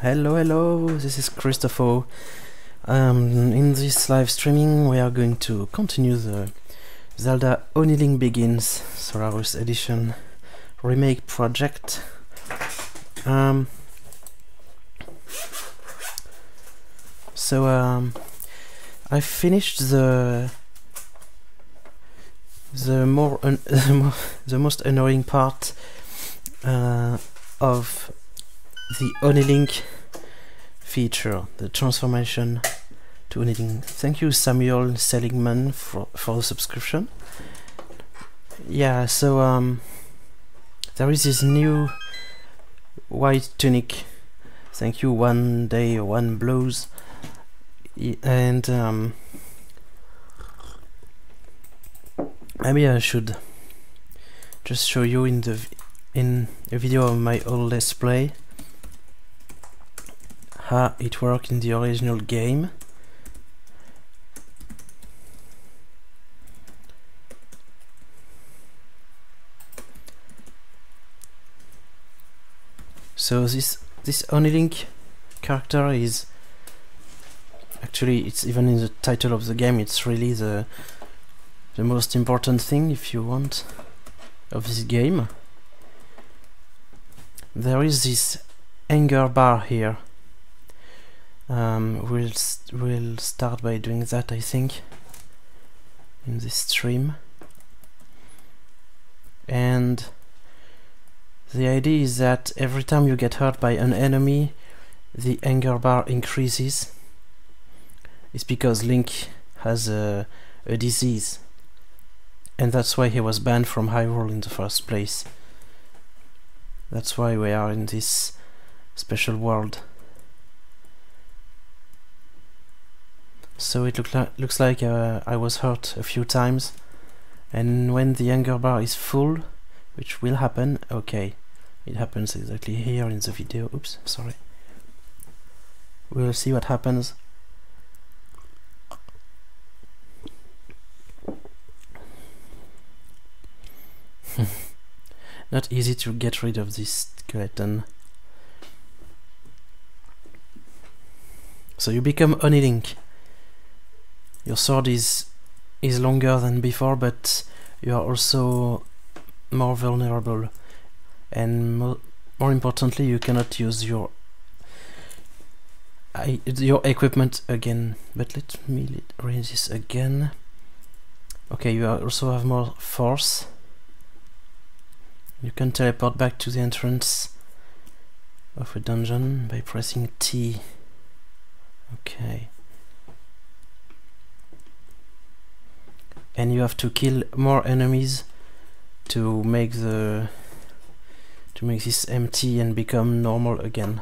Hello, this is Christopher. In this live streaming we are going to continue the Zelda Oni-Link Begins Solarus Edition remake project. I finished the most annoying part of the Oni-Link feature, the transformation to Oni-Link. Thank you, Samuel Seligman, for the subscription. Yeah, so there is this new white tunic. Thank you, One Day One Blows, and maybe I should just show you in a video of my old Let's Play how it worked in the original game. So this Oni-Link character is actually, it's even in the title of the game, it's really the most important thing, if you want, of this game. There is this anger bar here. We'll start by doing that, I think, in this stream. And the idea is that every time you get hurt by an enemy, the anger bar increases. It's because Link has a disease, and that's why he was banned from Hyrule in the first place. That's why we are in this special world. So it looks like I was hurt a few times, and when the anger bar is full, which will happen, okay, it happens exactly here in the video. Oops, sorry. We'll see what happens. Not easy to get rid of this skeleton. So you become Oni-Link. Your sword is longer than before, but you are also more vulnerable, and more importantly, you cannot use your equipment again. But let me read this again. Okay, you also have more force. You can teleport back to the entrance of a dungeon by pressing T. Okay. And you have to kill more enemies to make this empty and become normal again.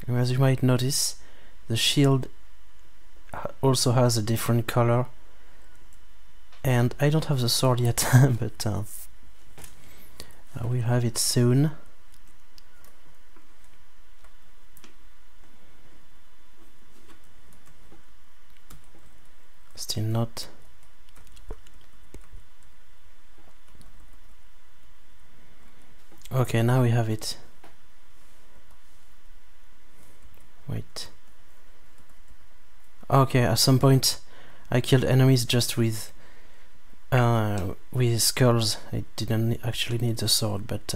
And as you might notice, the shield also has a different color. And I don't have the sword yet, but I will have it soon. Still not. Okay, now we have it. Wait. Okay, at some point I killed enemies just with skulls. I didn't actually need the sword, but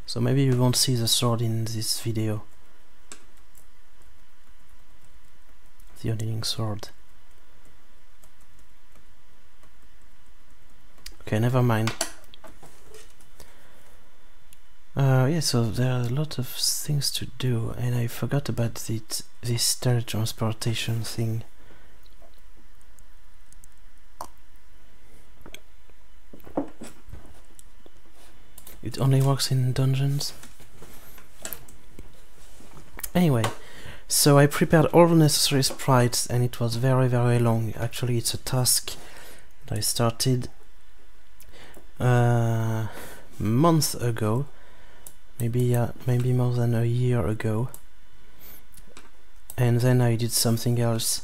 so maybe you won't see the sword in this video. The Oni-Link sword. Okay, never mind. Yeah, so there are a lot of things to do, and I forgot about this teletransportation thing. It only works in dungeons. Anyway, so I prepared all the necessary sprites, and it was very, very long. Actually, it's a task that I started months ago, maybe more than a year ago, and then I did something else,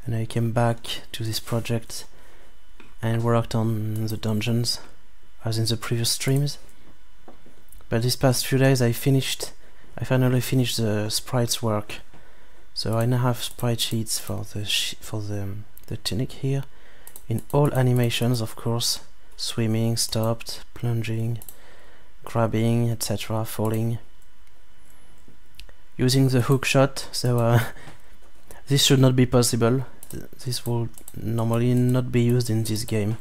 and I came back to this project and worked on the dungeons as in the previous streams. But these past few days I finally finished the sprites work. So I now have sprite sheets for the tunic here, in all animations, of course: swimming, stopped, plunging, grabbing, etc., falling, using the hook shot. So this should not be possible. This will normally not be used in this game,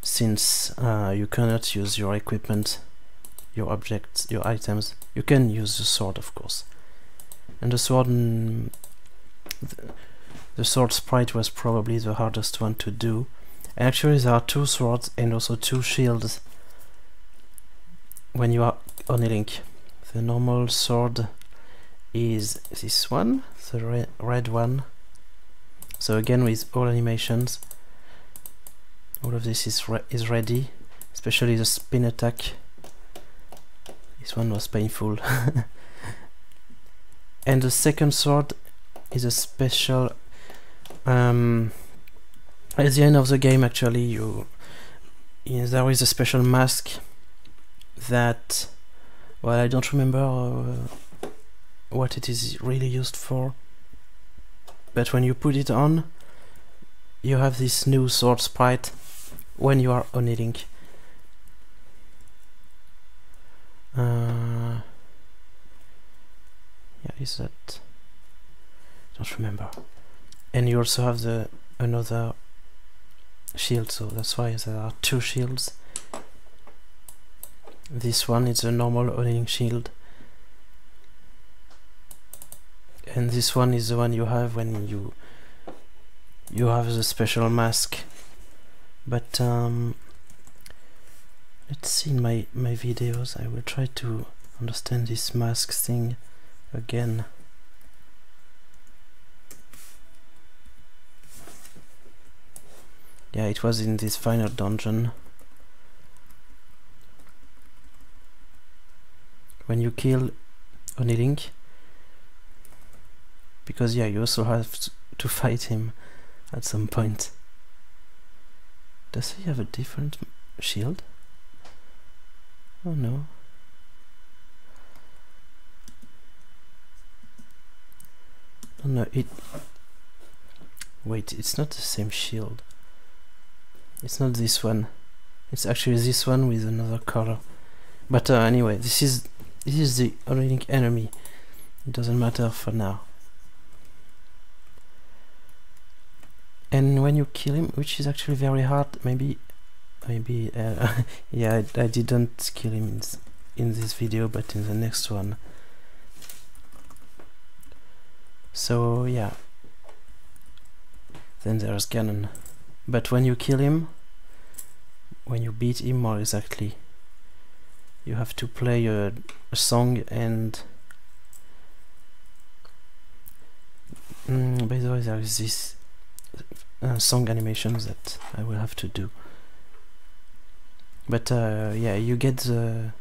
since you cannot use your equipment, your objects, your items. You can use the sword, of course. And the sword, the sword sprite was probably the hardest one to do. And actually there are 2 swords and also 2 shields when you are Oni-Link. The normal sword is this one, the red one. So again, with all animations, all of this is ready, especially the spin attack. This one was painful. And the second sword is a special. At the end of the game, actually, there is a special mask that, well, I don't remember what it is really used for, but when you put it on, you have this new sword sprite when you are Oni-Link. Yeah, is that? Don't remember. And you also have another shield, so that's why there are 2 shields. This one is a normal Oni-Link shield, and this one is the one you have when you have the special mask. But let's see in my videos. I will try to understand this mask thing again. Yeah, it was in this final dungeon. When you kill Oni-Link, because yeah, you also have to fight him at some point. Does he have a different shield? Oh no. Oh no, wait, it's not the same shield. It's not this one. It's actually this one with another color. But anyway, this is the Oni-Link enemy. It doesn't matter for now. And when you kill him, which is actually very hard, maybe yeah, I didn't kill him in this video, but in the next one. So yeah, then there's Ganon. But when you kill him, when you beat him more exactly, you have to play a song, and by the way, there is this song animations that I will have to do. But yeah, you get the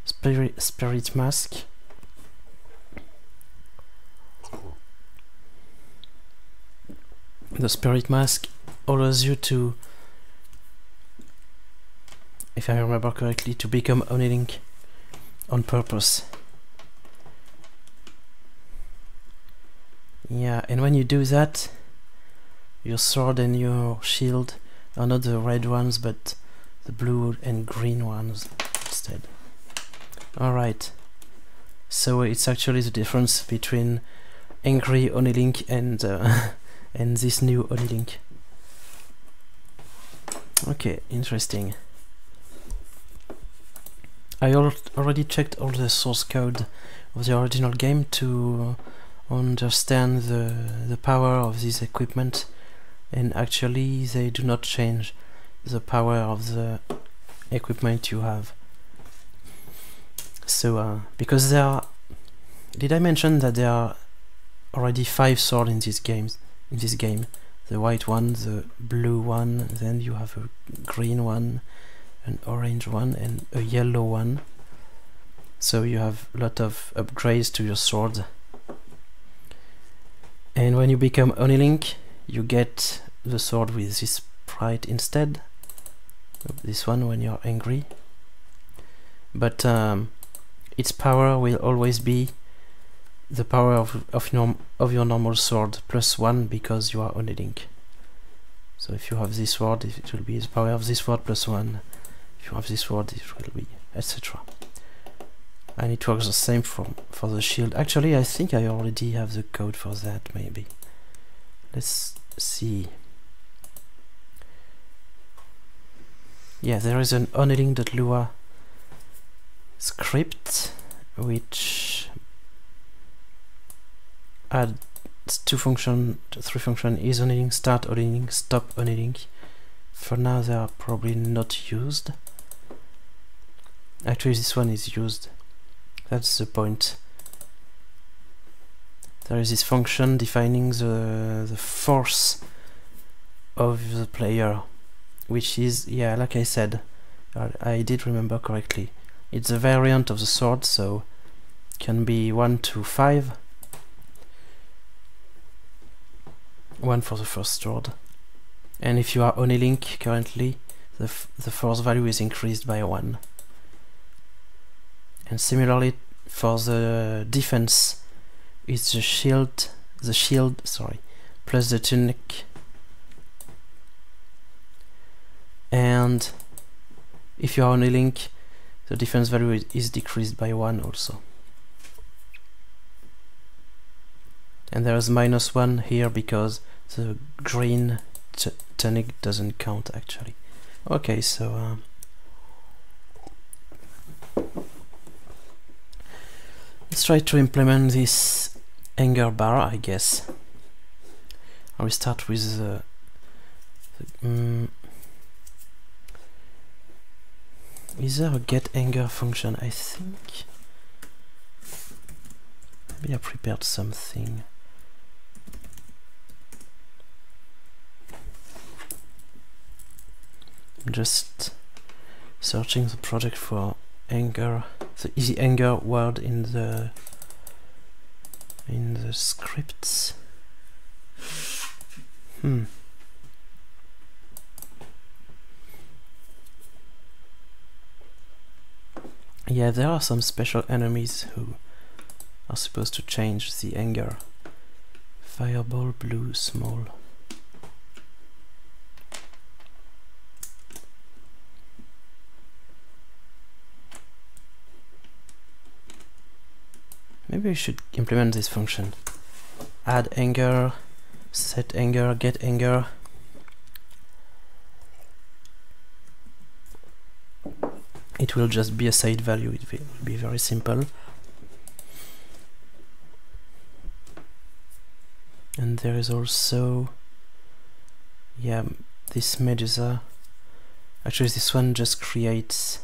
spirit mask. The spirit mask allows you to, if I remember correctly, to become Oni-Link on purpose. Yeah, and when you do that, your sword and your shield are not the red ones, but the blue and green ones instead. Alright, so it's actually the difference between angry Oni-Link and and this new Oni-Link. Okay, interesting. I already checked all the source code of the original game to understand the power of this equipment, and actually they do not change the power of the equipment you have. So because there are, did I mention that there are already 5 swords in this game? The white one, the blue one, then you have a green one, an orange one, and a yellow one. So you have a lot of upgrades to your sword. And when you become Oni-Link, you get the sword with this sprite instead. This one when you're angry. but its power will always be the power of your normal sword plus 1 because you are Oni-Link. So if you have this sword, it will be the power of this sword plus 1. If you have this sword, it will be etc. And it works the same for the shield. Actually, I think I already have the code for that, maybe. Let's see. Yeah, there is an Oni-Link.lua script which adds three function: is Oni-Link, start Oni-Link, stop Oni-Link. For now they are probably not used. Actually this one is used. That's the point. There is this function defining the force of the player, which is, yeah, like I said, I did remember correctly. It's a variant of the sword, so can be 1 to 5. 1 for the first sword. And if you are Oni-Link currently, the force value is increased by 1. And similarly for the defense, it's the shield, plus the tunic. And if you are Oni-Link, the defense value is decreased by 1 also. And there is -1 here because the green tunic doesn't count actually. Okay, so let's try to implement this anger bar, I guess. I will start with the is there a get anger function? I think maybe I prepared something. I'm just searching the project for anger, the easy anger word in the scripts. Yeah, there are some special enemies who are supposed to change the anger. Fireball, blue, small. Maybe we should implement this function. Add anger, set anger, get anger. It will just be a side value, it will be very simple. And there is also, yeah, this Medusa. Actually this one just creates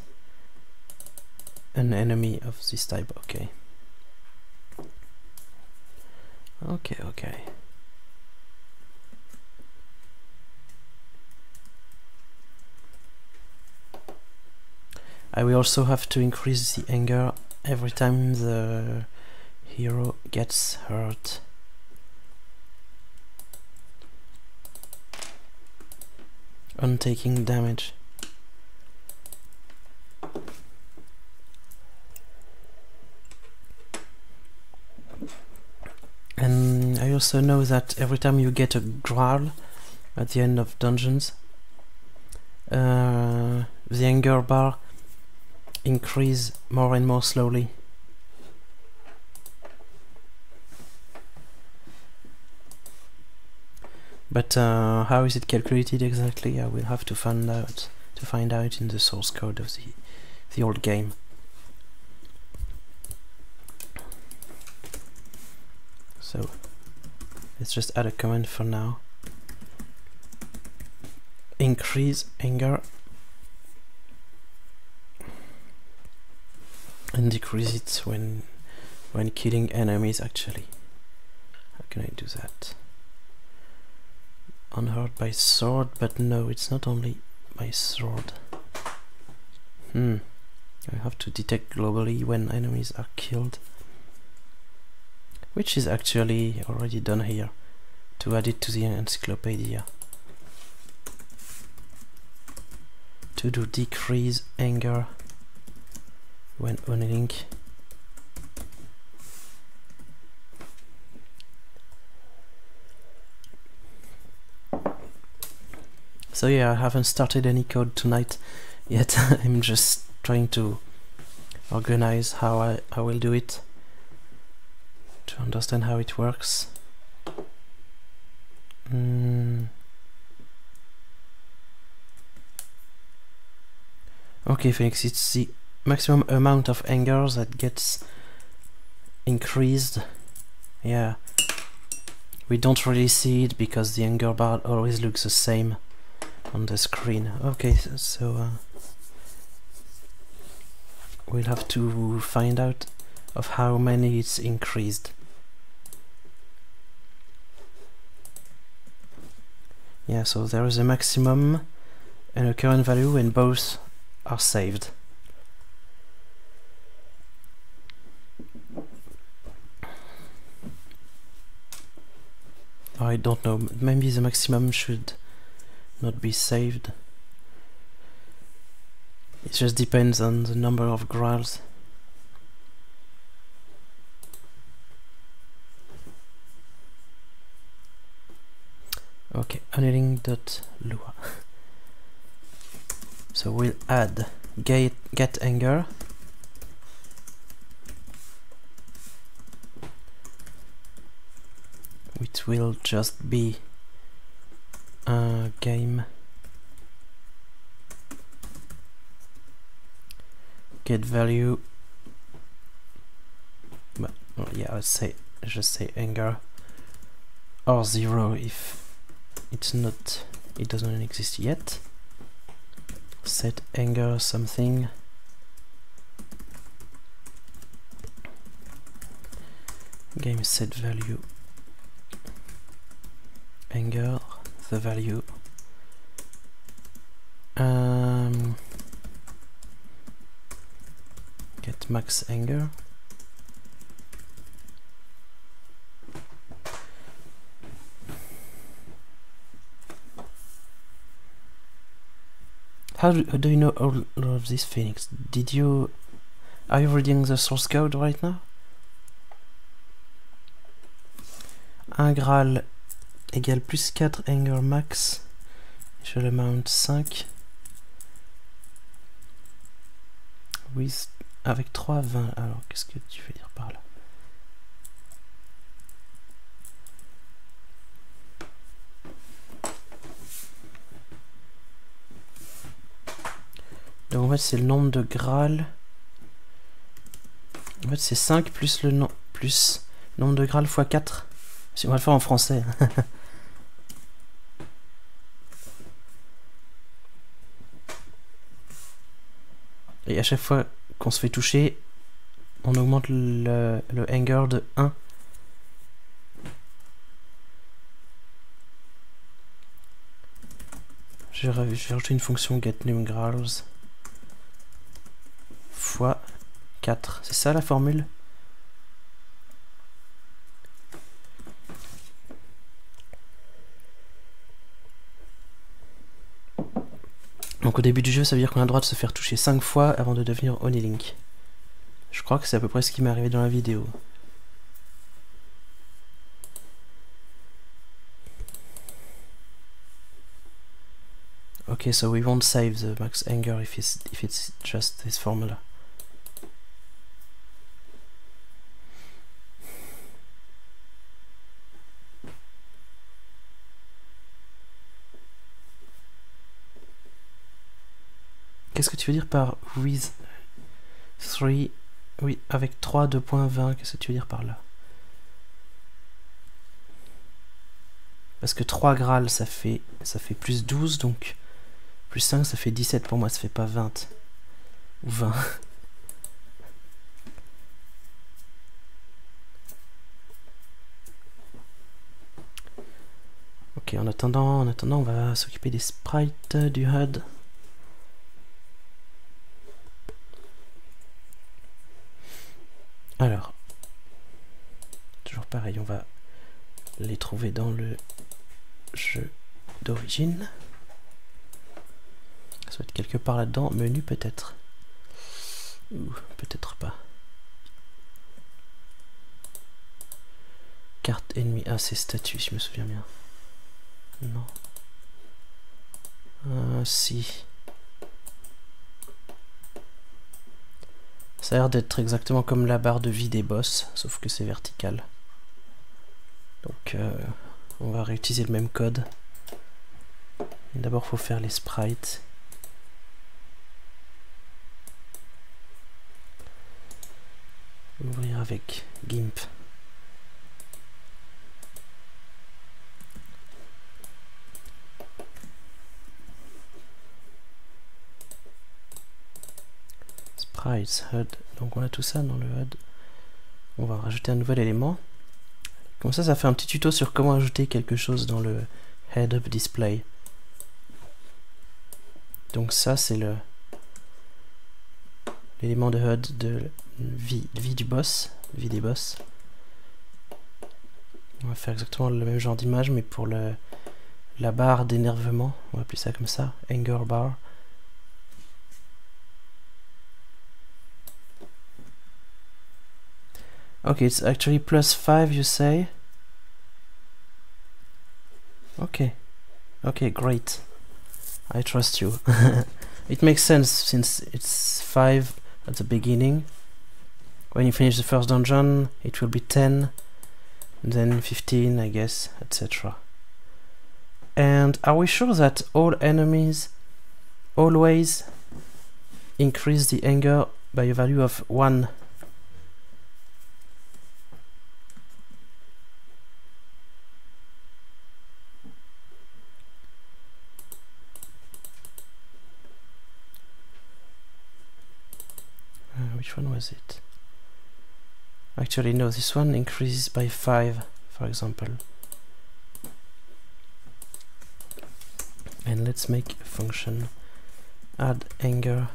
an enemy of this type, okay. Okay. I will also have to increase the anger every time the hero gets hurt. On taking damage. And I also know that every time you get a growl at the end of dungeons, the anger bar increase more and more slowly. But how is it calculated exactly? I will have to find out in the source code of the old game. So let's just add a command for now. Increase anger and decrease it when killing enemies actually. How can I do that? Unhurt by sword, but no, it's not only by sword. I have to detect globally when enemies are killed, which is actually already done here, to add it to the encyclopedia. To do decrease anger when Oni-Link. So yeah, I haven't started any code tonight yet. I'm just trying to organize how I will do it, to understand how it works. Okay, thanks. It's the maximum amount of angers that gets increased. Yeah, we don't really see it because the anger bar always looks the same on the screen. Okay, so we'll have to find out of how many it's increased. Yeah, so there is a maximum and a current value, and both are saved. I don't know, maybe the maximum should not be saved. It just depends on the number of growls. Okay, Oni-Link.lua. So we'll add get anger, which will just be a game get value, but well, yeah, let's just say anger, or 0 if it's not, it doesn't exist yet. Set anger something, game set value anger, the value, get max anger, how do you know all of this, Phoenix? Are you reading the source code right now? Un Graal égale plus 4 anger max, je le mount 5, with, avec 3, 20. Alors, qu'est-ce que tu veux dire par là? Donc en fait c'est le nombre de Graal. En fait c'est 5 plus le nombre de Graal fois 4. On va le faire en français. Et à chaque fois qu'on se fait toucher, on augmente le anger de 1. Je vais rajouter une fonction getNumGrowls fois 4. C'est ça la formule? Donc au début du jeu, ça veut dire qu'on a le droit de se faire toucher 5 fois avant de devenir Oni-Link. Je crois que c'est à peu près ce qui m'est arrivé dans la vidéo. Okay, so we won't save the max anger if it's just this formula. Qu'est-ce que tu veux dire par with 3? Oui, avec 3, 2.20, qu'est-ce que tu veux dire par là? Parce que 3 Graal, ça fait plus 12, donc plus 5, ça fait 17 pour moi, ça fait pas 20. Ou 20. Ok, en attendant, on va s'occuper des sprites du HUD. Alors, toujours pareil, on va les trouver dans le jeu d'origine. Ça doit être quelque part là-dedans, menu peut-être. Peut-être pas. Carte ennemie. Ah, c'est statue, je me souviens bien. Non. Si. Ça a l'air d'être exactement comme la barre de vie des boss, sauf que c'est vertical. Donc, on va réutiliser le même code. D'abord, il faut faire les sprites. Ouvrir avec GIMP. Sprites, HUD. Donc on a tout ça dans le HUD. On va rajouter un nouvel élément. Comme ça fait un petit tuto sur comment ajouter quelque chose dans le head-up display. Donc ça c'est l'élément de HUD de vie du boss, vie des boss. On va faire exactement le même genre d'image, mais pour la barre d'énervement, on va appeler ça comme ça, anger bar. Okay, it's actually +5, you say? Okay. Okay, great. I trust you. It makes sense since it's 5 at the beginning. When you finish the first dungeon, it will be 10, then 15, I guess, etc. And are we sure that all enemies always increase the anger by a value of 1? Which one was it? Actually, no, this one increases by 5, for example. And let's make a function add anger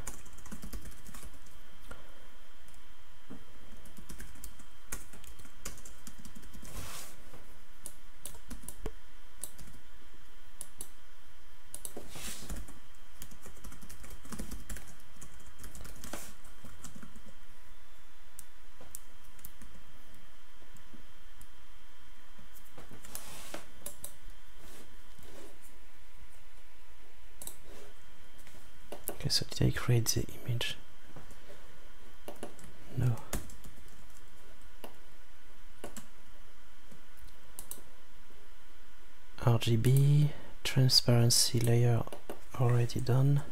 so did I create the image? No. RGB, transparency layer already done.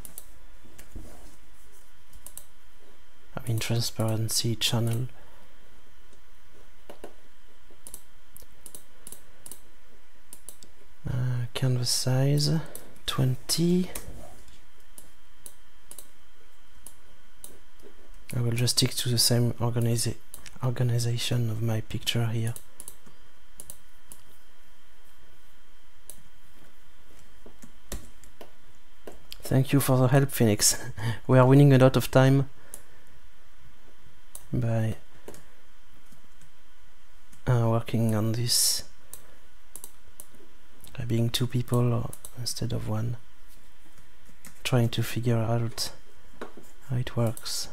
I mean transparency channel. Canvas size 20. I will just stick to the same organization of my picture here. Thank you for the help, Phoenix. We are winning a lot of time by working on this, by being 2 people instead of 1, trying to figure out how it works.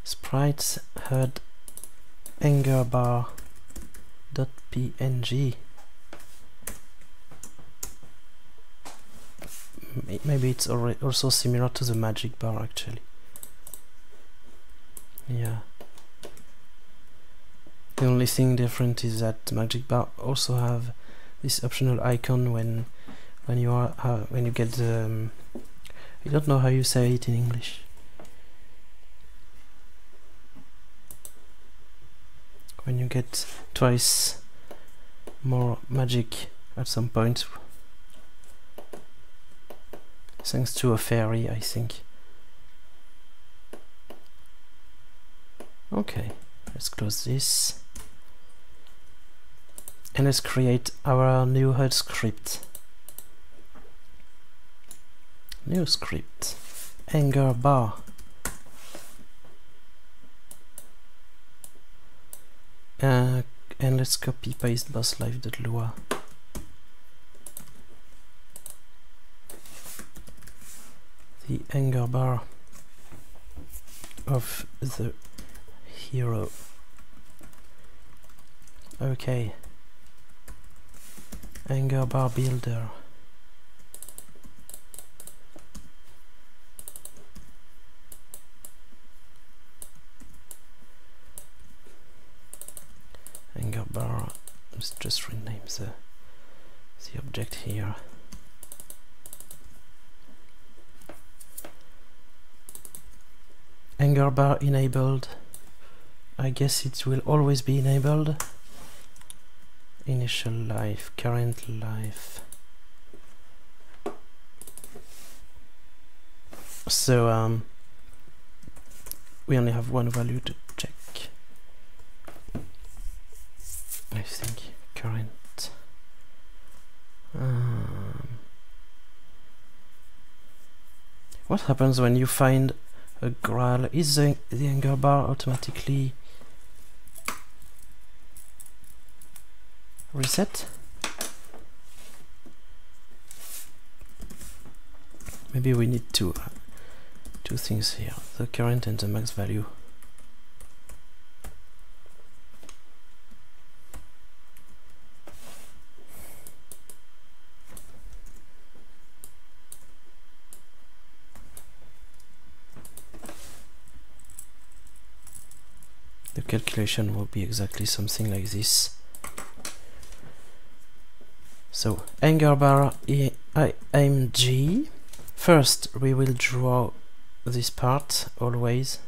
Sprites HUD anger bar .png. Maybe it's also similar to the magic bar actually. Yeah. The only thing different is that the magic bar also have this optional icon when you get the I don't know how you say it in English. When you get twice more magic at some point, thanks to a fairy, I think. Okay, let's close this. And let's create our new HUD script. New script, anger bar. And let's copy paste bosslife.lua. The anger bar of the hero. Okay. Anger bar builder. Anger bar. Let's just rename the object here. Anger bar enabled. I guess it will always be enabled. Initial life, current life. So we only have one value to check. I think current. What happens when you find a Graal? Is the anger bar automatically reset? Maybe we need two things here, the current and the max value. The calculation will be exactly something like this. So anger bar IMG. First we will draw this part always.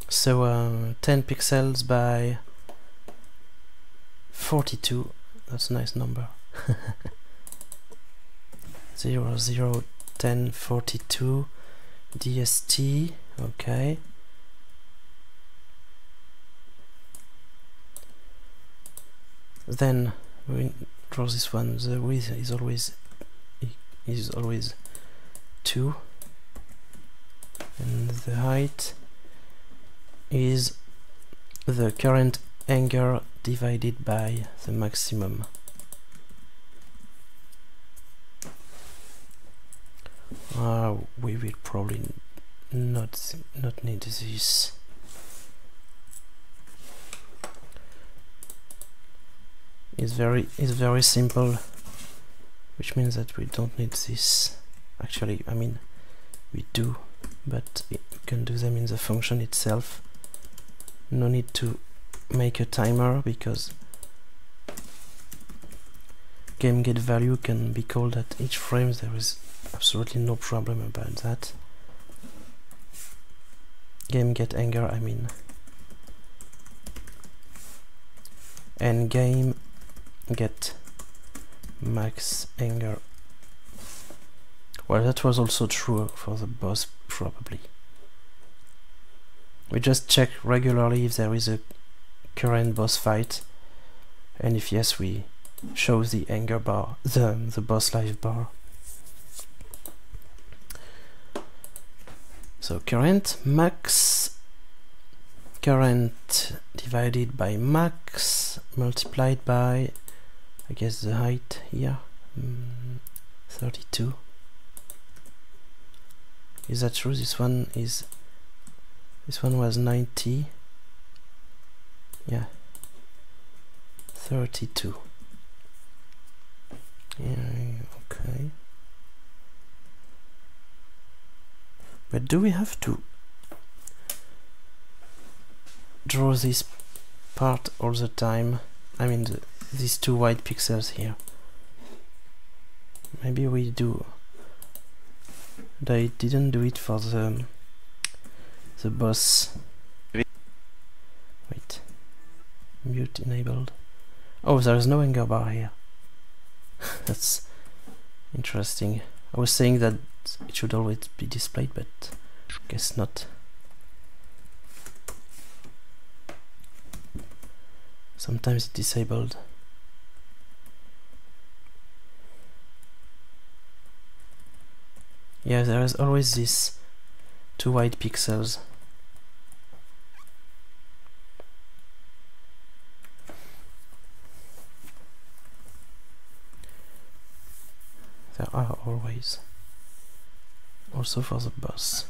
So 10 pixels by 42. That's a nice number. 0, 0, 10, 42 DST. Okay. Then we draw this one. The width is always 2, and the height is the current anger divided by the maximum. We will probably not need this. It's very simple, which means that we don't need this. Actually, I mean, we do, but we can do them in the function itself. No need to make a timer, because game get value can be called at each frame. There is absolutely no problem about that. Game get anger, I mean, and game get max anger. Well, that was also true for the boss, probably. We just check regularly if there is a current boss fight, and if yes, we show the anger bar, the boss life bar. So current max, current divided by max multiplied by, I guess, the height here, 32. Is that true? This one was 90. Yeah, 32. Yeah, okay. But do we have to draw this part all the time? I mean, these two white pixels here. Maybe we do. They didn't do it for the boss. Wait, mute enabled. Oh, there is no anger bar here. That's interesting. I was saying that it should always be displayed, but guess not. Sometimes it's disabled. Yeah, there is always this two white pixels. There are always. Also for the boss.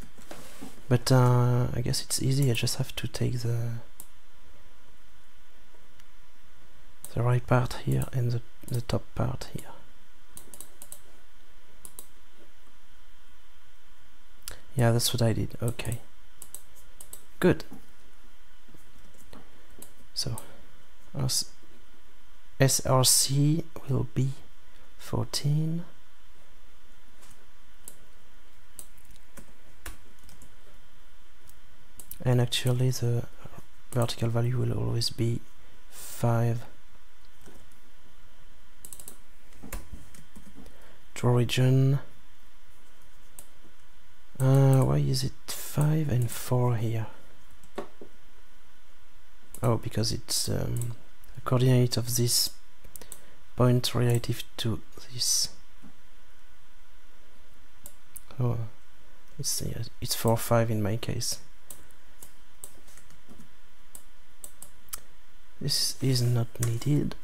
But I guess it's easy. I just have to take the right part here and the top part here. Yeah, that's what I did. Okay, good. So our SRC will be 14. And actually the vertical value will always be 5. Draw region. Why is it 5 and 4 here? Oh, because it's the coordinate of this point relative to this. Oh, it's 4, 5 in my case. This is not needed.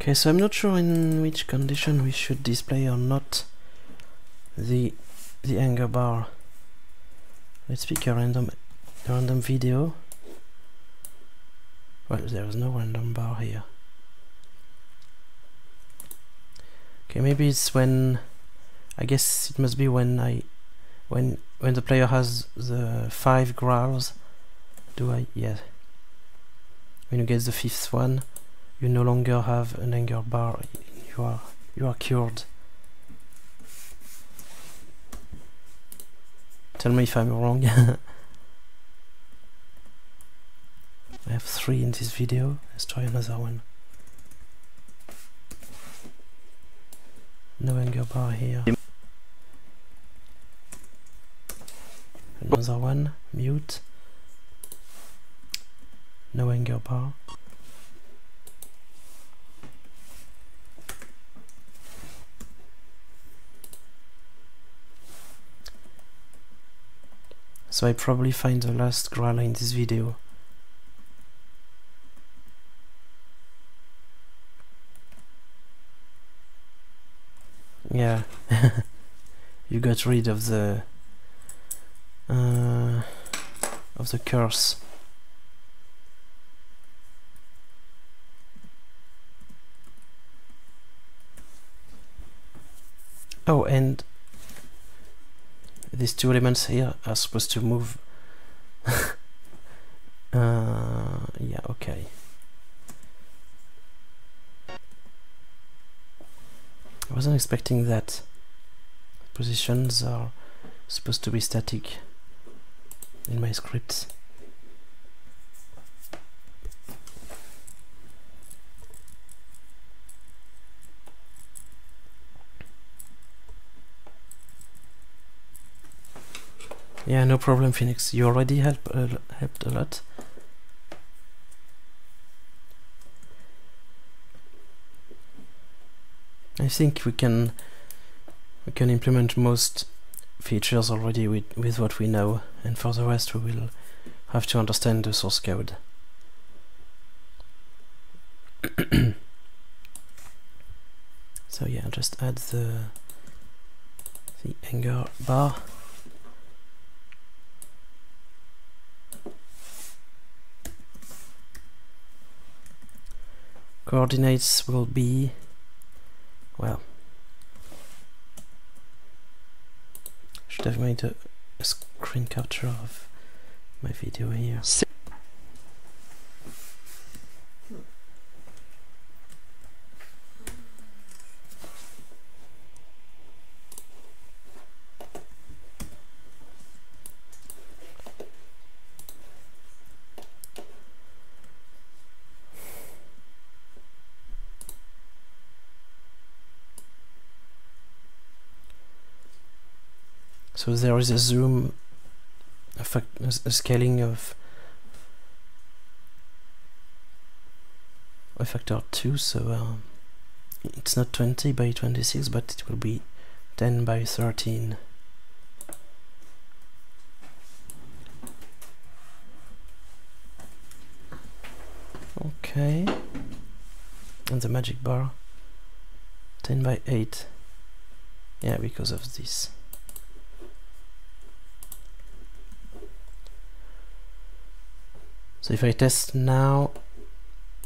Okay, so I'm not sure in which condition we should display or not the angle bar. Let's pick a random video. Well, there is no random bar here. Okay, maybe it's when, I guess it must be when the player has the 5 growls. Yeah. When you get the 5th one, you no longer have an anger bar. You are cured. Tell me if I'm wrong. I have 3 in this video. Let's try another one. No anger bar here. Another one. Mute. No anger bar. So I probably find the last growler in this video. Yeah, you got rid of the curse. Oh, and these 2 elements here are supposed to move. Yeah, okay. I wasn't expecting that. Positions are supposed to be static in my scripts. Yeah, no problem, Phoenix. You already helped a lot. I think we can implement most features already with what we know, and for the rest we will have to understand the source code. So yeah, just add the anger bar. Coordinates will be, well, should have made a screen capture of my video here. So there is a zoom, a scaling of a factor 2, so it's not 20 by 26, but it will be 10 by 13. Okay. And the magic bar 10 by 8. Yeah, because of this. So if I test now,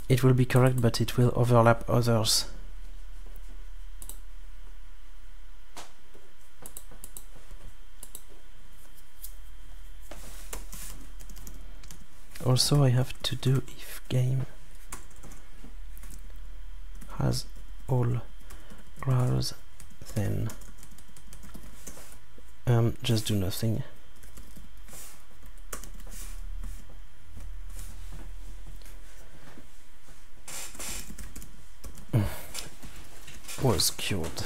it will be correct, but it will overlap others. Also, I have to do if game has all growls, then just do nothing. Was cured.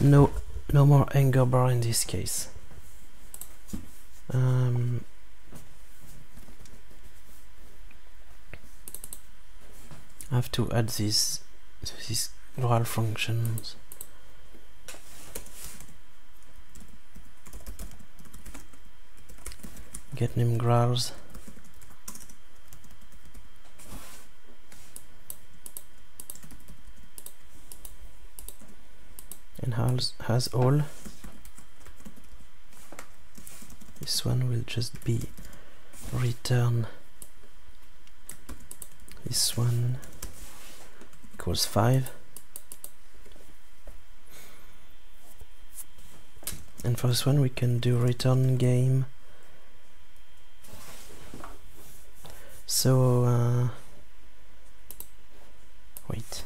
No more anger bar in this case. I have to add these growl functions. Get name growls. And has all. This one will just be return. This one equals 5. And for this one we can do return game. So wait.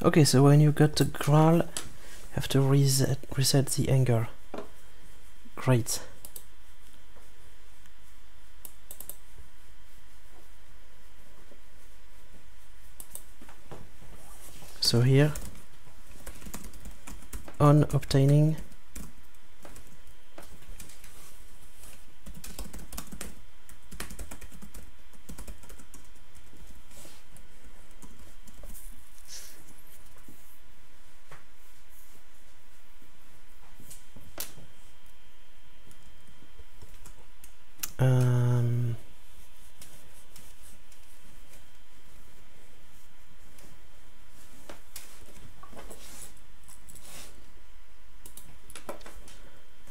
Okay, so when you got the growl, you have to reset the anger. Great. So here, on obtaining,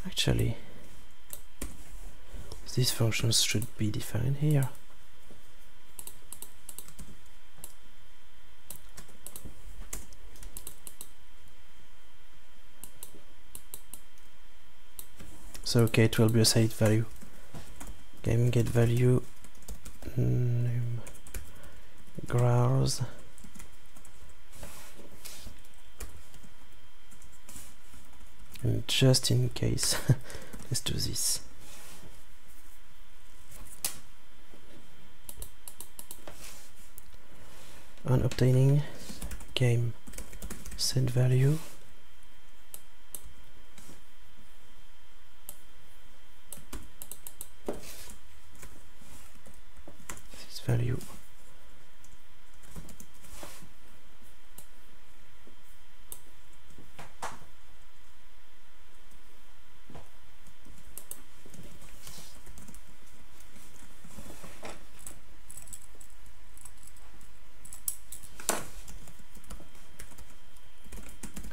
actually, these functions should be defined here. So okay, it will be a set value. Game get value name growls. And just in case, let's do this. On obtaining game set value, this value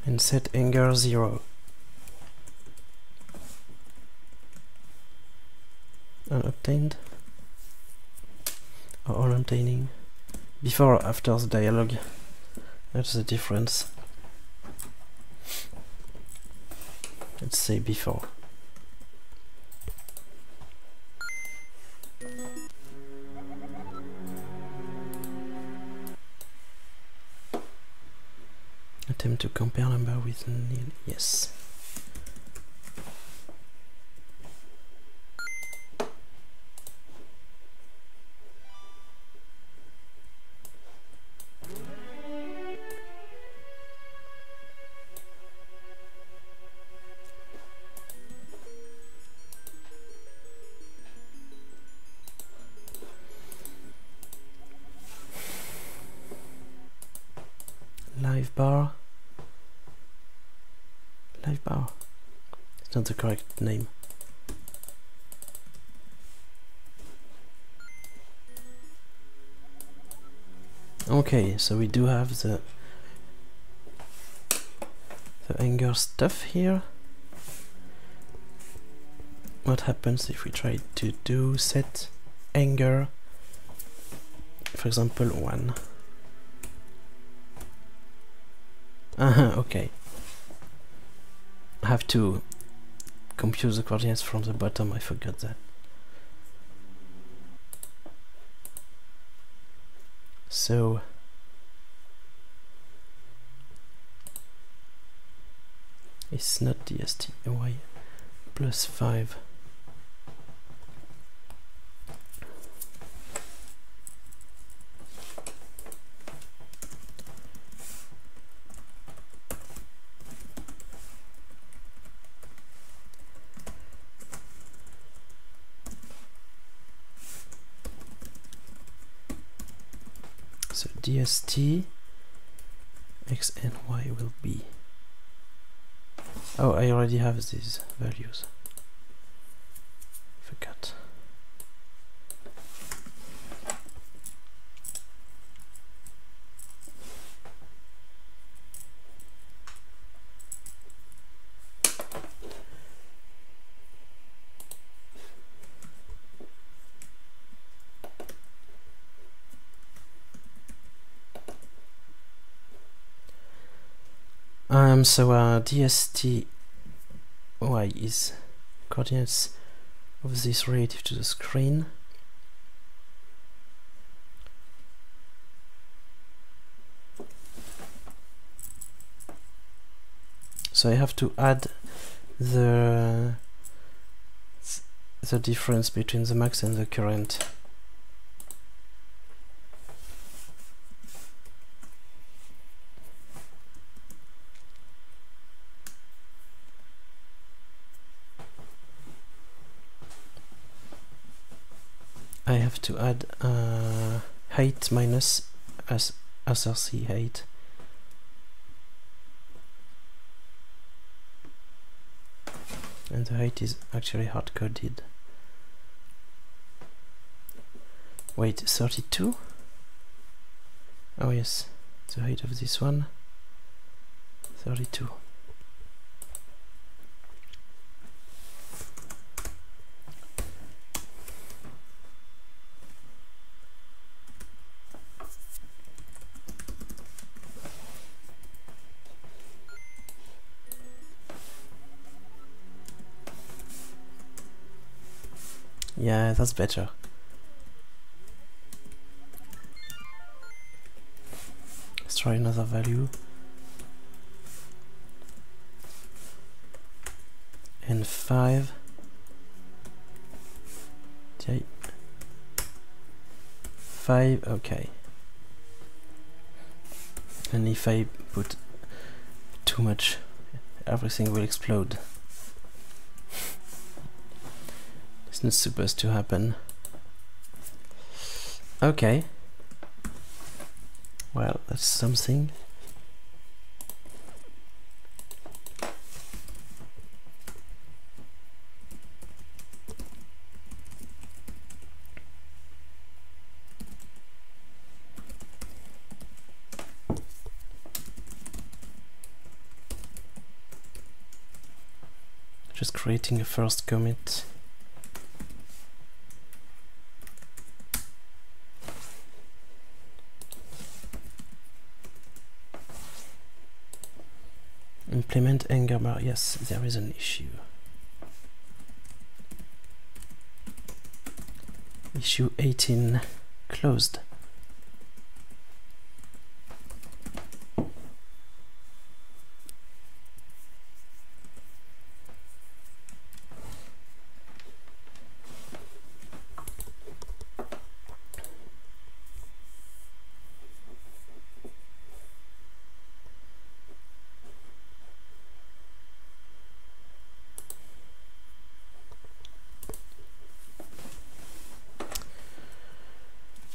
and set anger 0. Unobtained or unobtaining. Before or after the dialogue, that's the difference. Let's say before. Attempt to compare number with nil. Yes. live bar. Live bar. It's not the correct name. Okay, so we do have the anger stuff here. What happens if we try to do set anger, for example, 1? Okay. I have to compute the coordinates from the bottom, I forgot that. So it's not dst y plus 5. So dst x and y will be... Oh, I already have these values. Forgot. So dst y is coordinates of this relative to the screen. So I have to add the difference between the max and the current. I have to add height minus src height. And the height is actually hard-coded. Wait, 32? Oh yes, the height of this one, 32. Yeah, that's better. Let's try another value. And 5. Okay. 5, okay. And if I put too much, everything will explode. It's not supposed to happen. Okay. Well, that's something. Just creating a first commit. Implement anger bar. Yes, there is an issue. Issue 18 closed.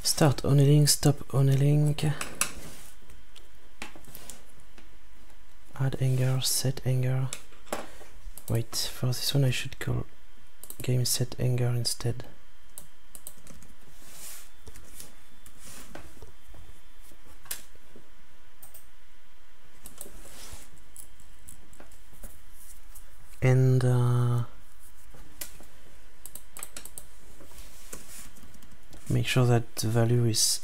Start Oni-Link, stop Oni-Link. add anger, set anger. Wait, for this one I should call game set anger instead. And make sure that the value is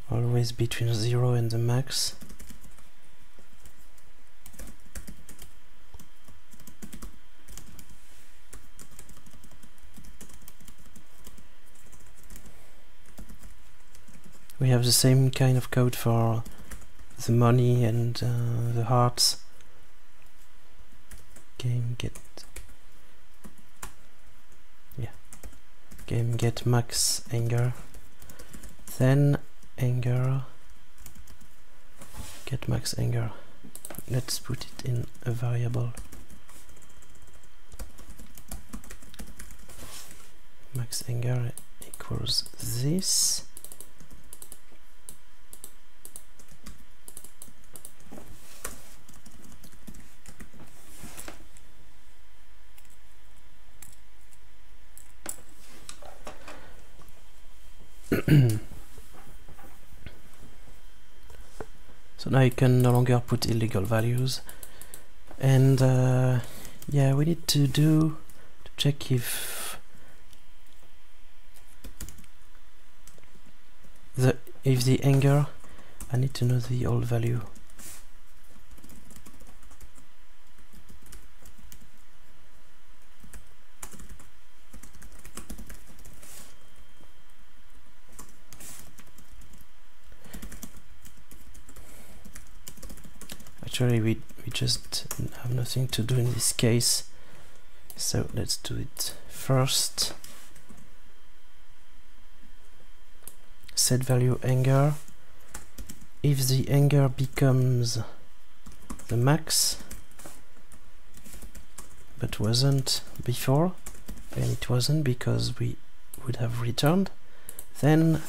always between 0 and the max. We have the same kind of code for the money and the hearts. Game get max anger, then anger get max anger. Let's put it in a variable. Max anger equals this. So now you can no longer put illegal values, and yeah, we need to check if the anger, I need to know the old value. Actually, we just have nothing to do in this case, so let's do it first. Set value anger. If the anger becomes the max, but wasn't before, and it wasn't because we would have returned, then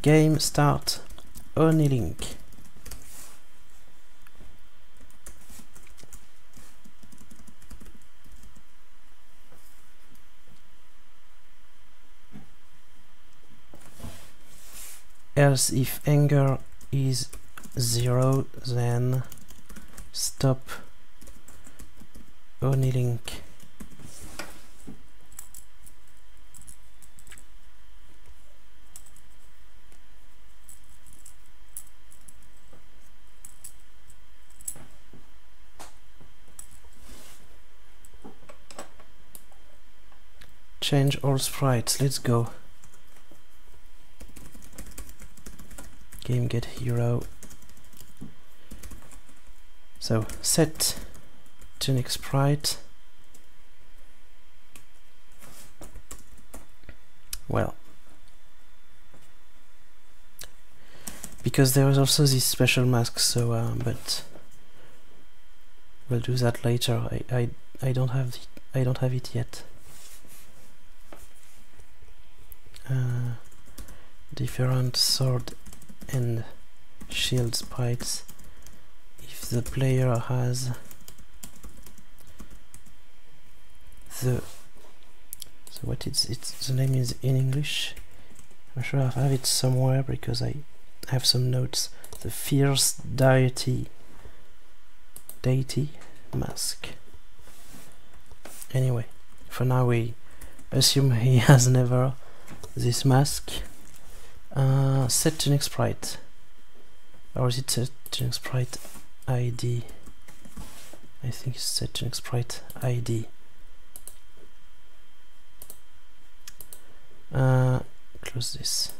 game start Oni-Link. Else, if anger is 0, then stop Oni-Link. Change all sprites. Let's go. Game get hero. So set tunic sprite. Well, because there is also this special mask, so but we'll do that later. I don't have it yet. Different sword and shield sprites. If the player has the, so what it's the name is in English. I'm sure I have it somewhere because I have some notes. The fierce deity mask. Anyway, for now we assume he has never this mask. Set tunic sprite, or is it set tunic sprite ID? I think it's set tunic sprite ID. Close this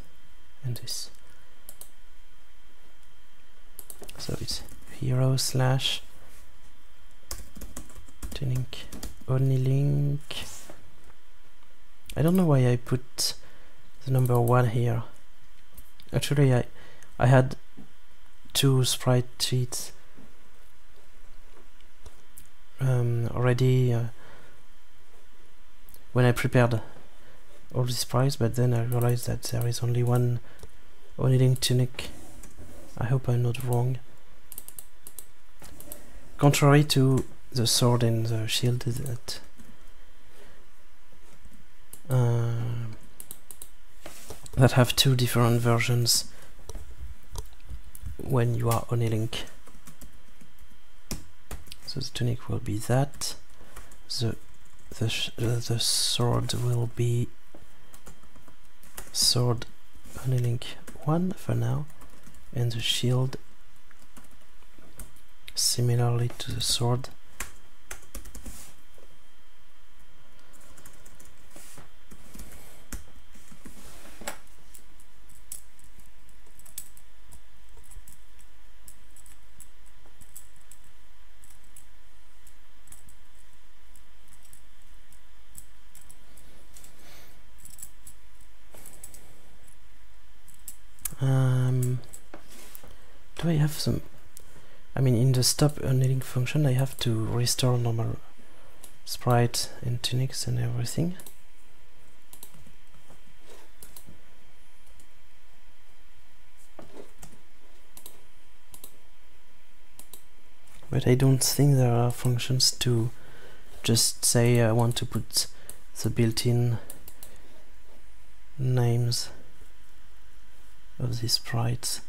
and this. So it's hero slash tunic Oni-Link. I don't know why I put the number 1 here. Actually, I had 2 sprite sheets already when I prepared all the sprites, but then I realized that there is only one Oni-Link tunic. I hope I'm not wrong. contrary to the sword and the shield that have two different versions when you are Oni-Link. So the tunic will be that, the sword will be sword Oni-Link 1 for now, and the shield similarly to the sword. Do I have some... I mean, in the stop Oni-Link function I have to restore normal sprite and tunics and everything. But I don't think there are functions to just say I want to put the built-in names of these sprites.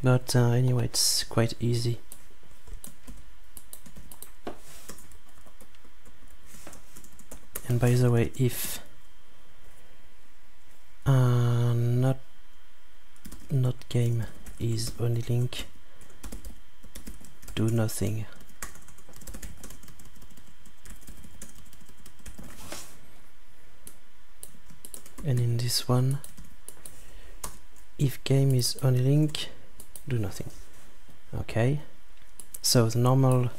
But anyway, it's quite easy. And by the way, if not game is Oni-Link, do nothing. And in this one, if game is Oni-Link, do nothing. Okay, so the normal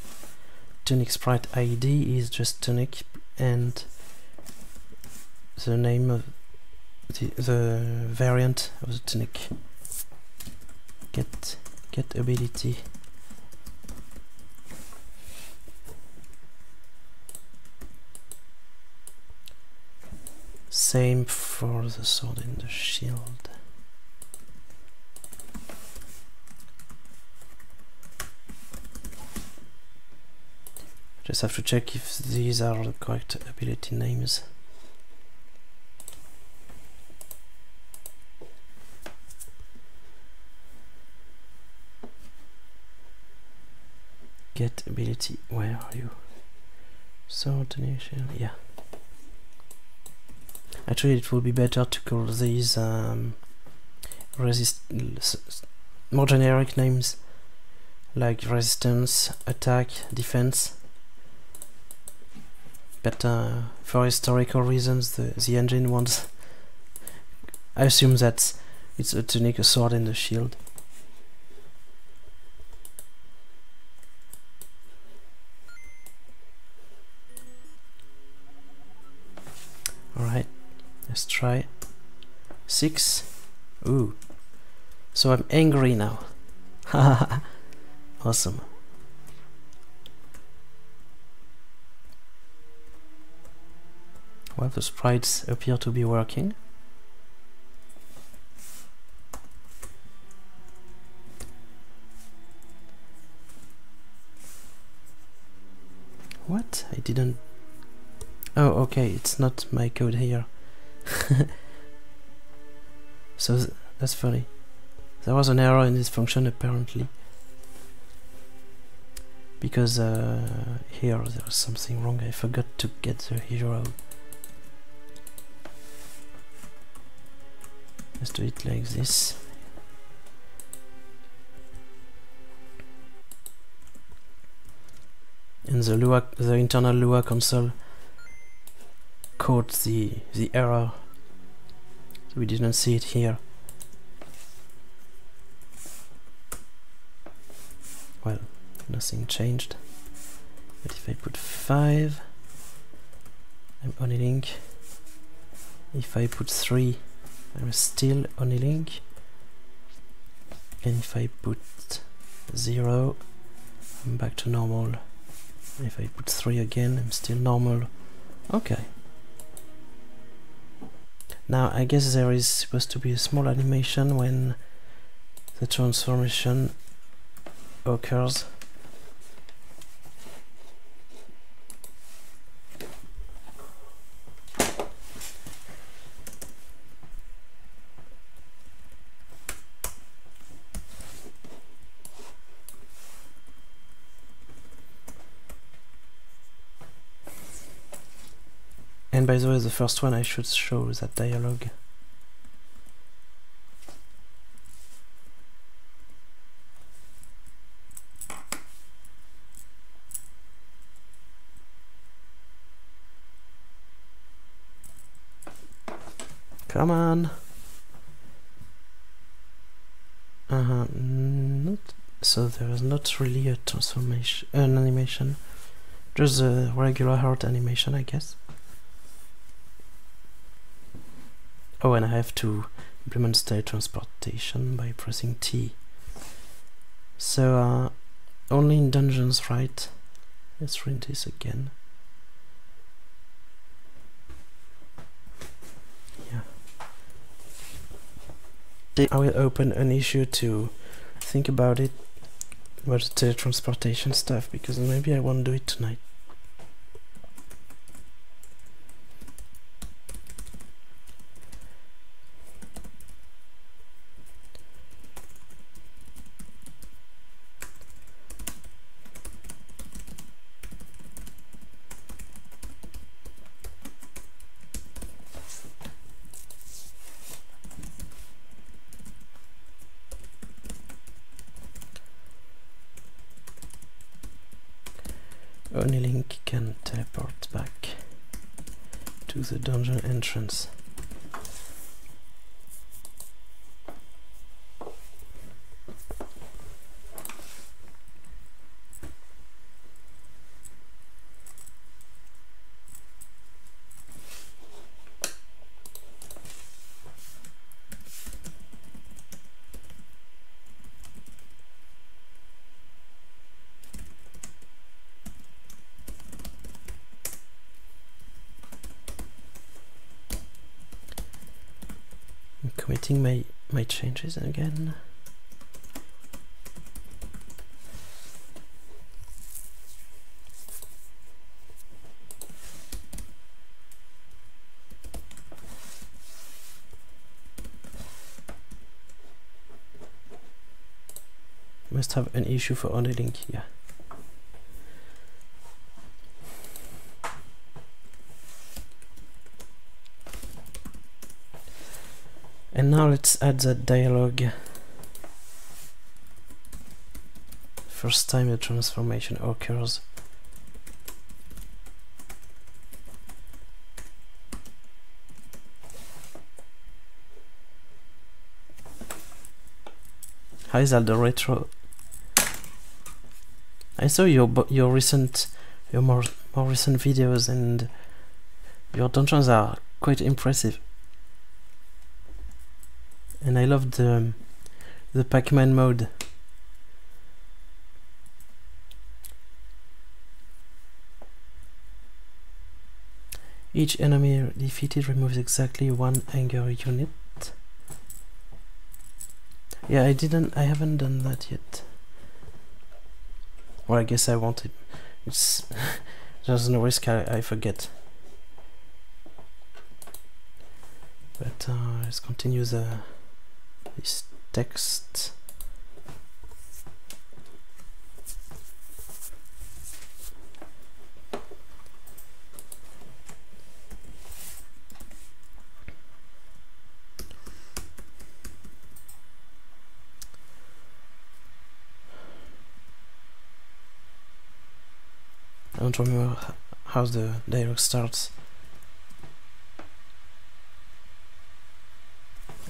tunic sprite ID is just tunic, and the name of the variant of the tunic, get ability. Same for the sword and the shield. Just have to check if these are the correct ability names. Get ability, where are you? Sword donation, yeah. Actually, it would be better to call these more generic names, like resistance, attack, defense. But for historical reasons, the engine wants... I assume that it's a tunic, a sword and a shield. Alright, let's try 6. Ooh, so I'm angry now. Awesome. Well, the sprites appear to be working. What? I didn't... Oh, okay, it's not my code here. So that's funny. There was an error in this function apparently. Because here there was something wrong. I forgot to get the hero. Let's do it like this. And the internal Lua console caught the error. We didn't see it here. Well, nothing changed. But if I put 5, I'm Oni-Link. If I put 3, I'm still Oni-Link. And if I put 0, I'm back to normal. If I put 3 again, I'm still normal. Okay. Now I guess there is supposed to be a small animation when the transformation occurs. And by the way, the first one I should show that dialogue. Come on. Not so there is not really a transformation, an animation, just a regular heart animation, I guess. Oh, and I have to implement state transportation by pressing T. So only in dungeons, right? Let's read this again. Yeah. I will open an issue to think about it, about the teletransportation stuff, because maybe I won't do it tonight. Oni-Link can teleport back to the dungeon entrance. I'm committing my changes again. Must have an issue for Oni-Link here. And now let's add that dialogue. First time the transformation occurs. Hi Zelda Retro. I saw your more recent videos, and your dungeons are quite impressive. And I loved the Pac-Man mode. Each enemy defeated removes exactly one anger unit. Yeah, I haven't done that yet. Well, I guess I won't. It's there's no risk I forget. But let's continue this text. I don't remember how the dialogue starts.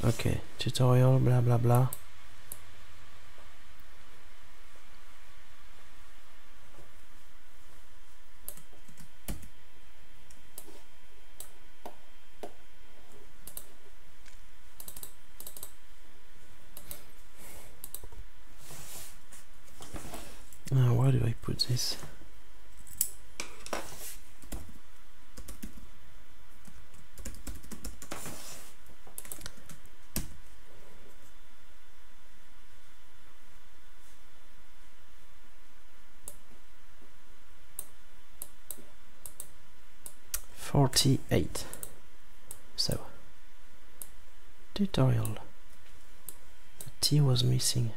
Okay, tutorial, blah blah blah. Now, where do I put this? So, tutorial. The T was missing.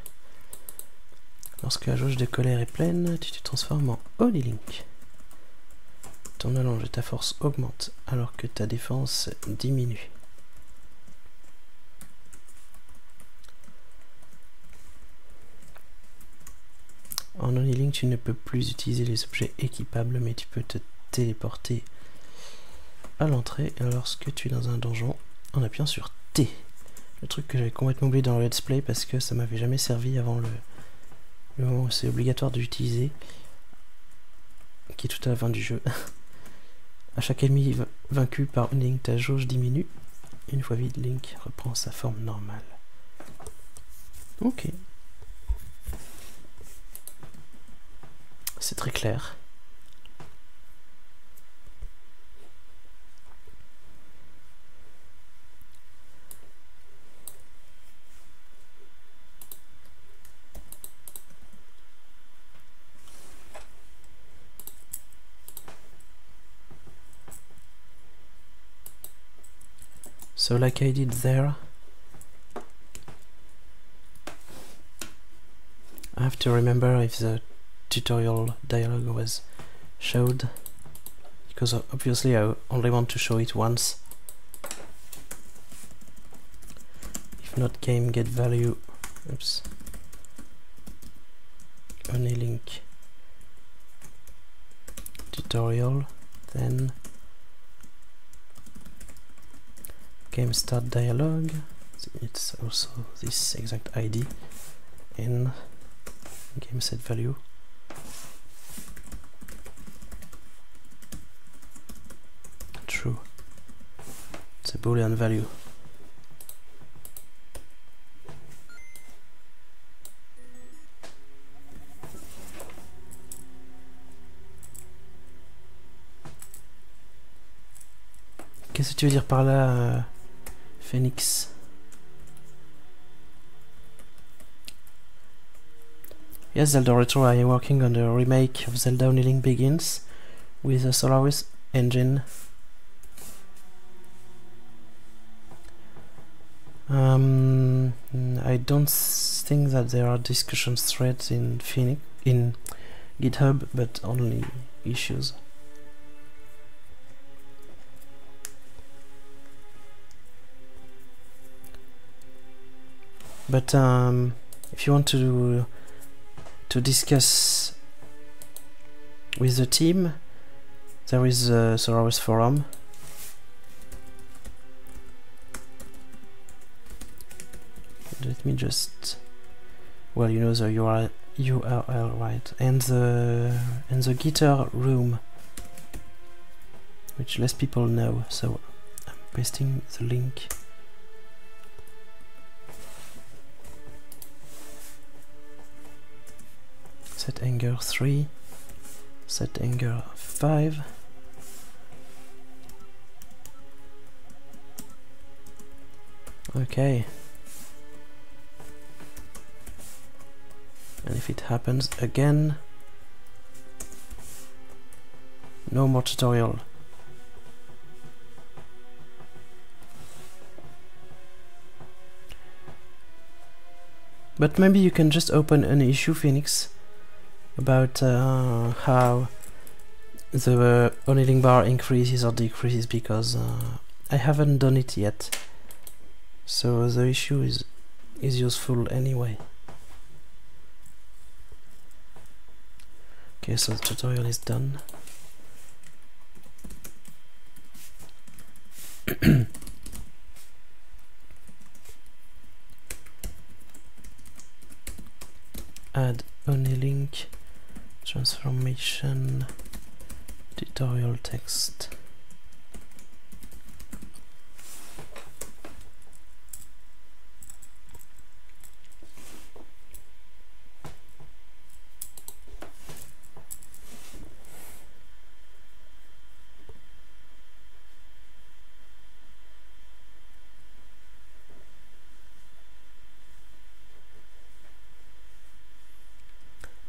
Lorsque la jauge de colère est pleine, tu te transformes en Oni-Link. ton allonge et ta force augmentent alors que ta défense diminue. En Oni-Link, tu ne peux plus utiliser les objets équipables, mais tu peux te téléporter à l'entrée lorsque tu es dans un donjon en appuyant sur T. Le truc que j'avais complètement oublié dans le let's play parce que ça m'avait jamais servi avant le moment où c'est obligatoire de l'utiliser, qui est tout à la fin du jeu. À chaque ennemi vaincu par Oni-Link, ta jauge diminue. Une fois vide, Link reprend sa forme normale. Ok. C'est très clair. So like I did there, I have to remember if the tutorial dialogue was showed, because obviously I only want to show it once. If not, game get value. Oops. Oni-Link tutorial, then game start dialogue. It's also this exact ID, and game set value. True. It's a boolean value. Qu'est-ce que tu veux dire par là, Phoenix? Yes, Zelda Retro, I am working on the remake of Zelda Oni-Link Begins with the Solarus engine. I don't think that there are discussion threads in GitHub, but only issues. But if you want to discuss with the team, there is a Solarus forum. Let me just, well, you know the URL, right? And the guitar room, which less people know. So I'm pasting the link. Set anger 3, set anger 5. Okay. And if it happens again, no more tutorial. But maybe you can just open an issue, Phoenix, about how the Oni-Link bar increases or decreases, because I haven't done it yet, so the issue is useful anyway. Okay, so the tutorial is done. Add Oni-Link transformation tutorial text.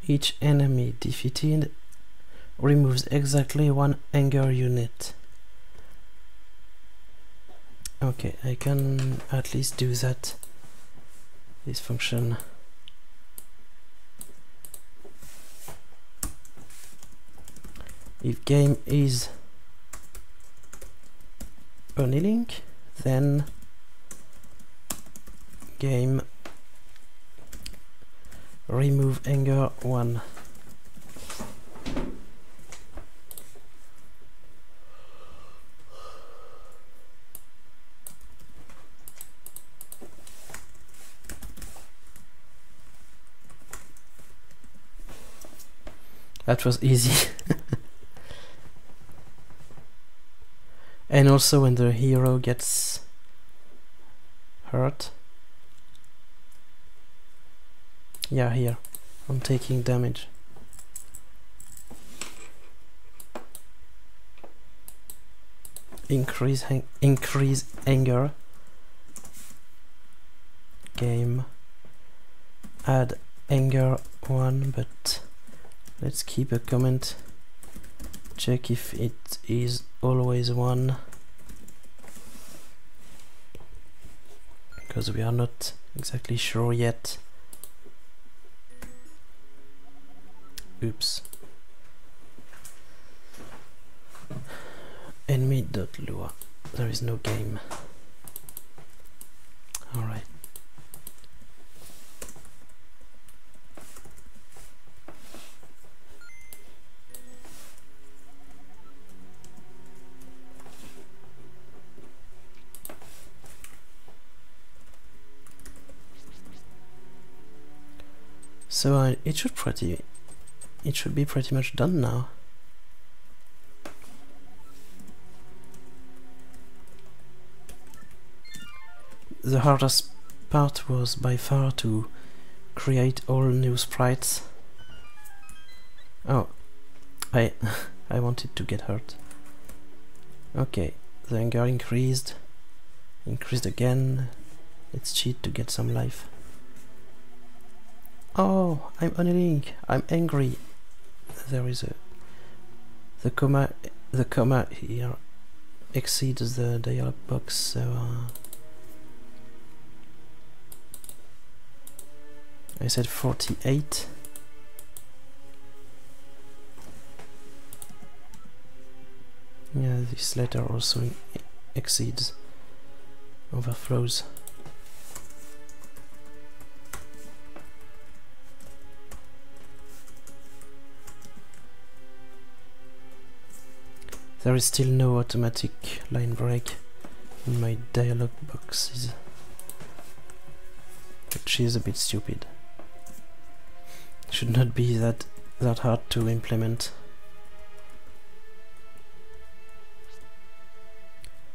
Each enemy defeated removes exactly 1 anger unit. Okay, I can at least do that. This function. If game is Oni-Link, then game remove anger 1. That was easy. And also when the hero gets hurt. Yeah, here. I'm taking damage. Increase anger. Game. Add anger 1, but let's keep a comment. Check if it is always 1. Because we are not exactly sure yet. Oops. Enemy.lua. There is no game. Alright. So it should be pretty much done now. The hardest part was by far to create all new sprites. Oh, I wanted to get hurt. Okay, the anger increased again. Let's cheat to get some life. Oh, I'm Oni-Link. I'm angry. There is the comma here exceeds the dialog box, so I said 48. Yeah, this letter also exceeds, overflows. There is still no automatic line break in my dialog boxes, which is a bit stupid. Should not be that hard to implement.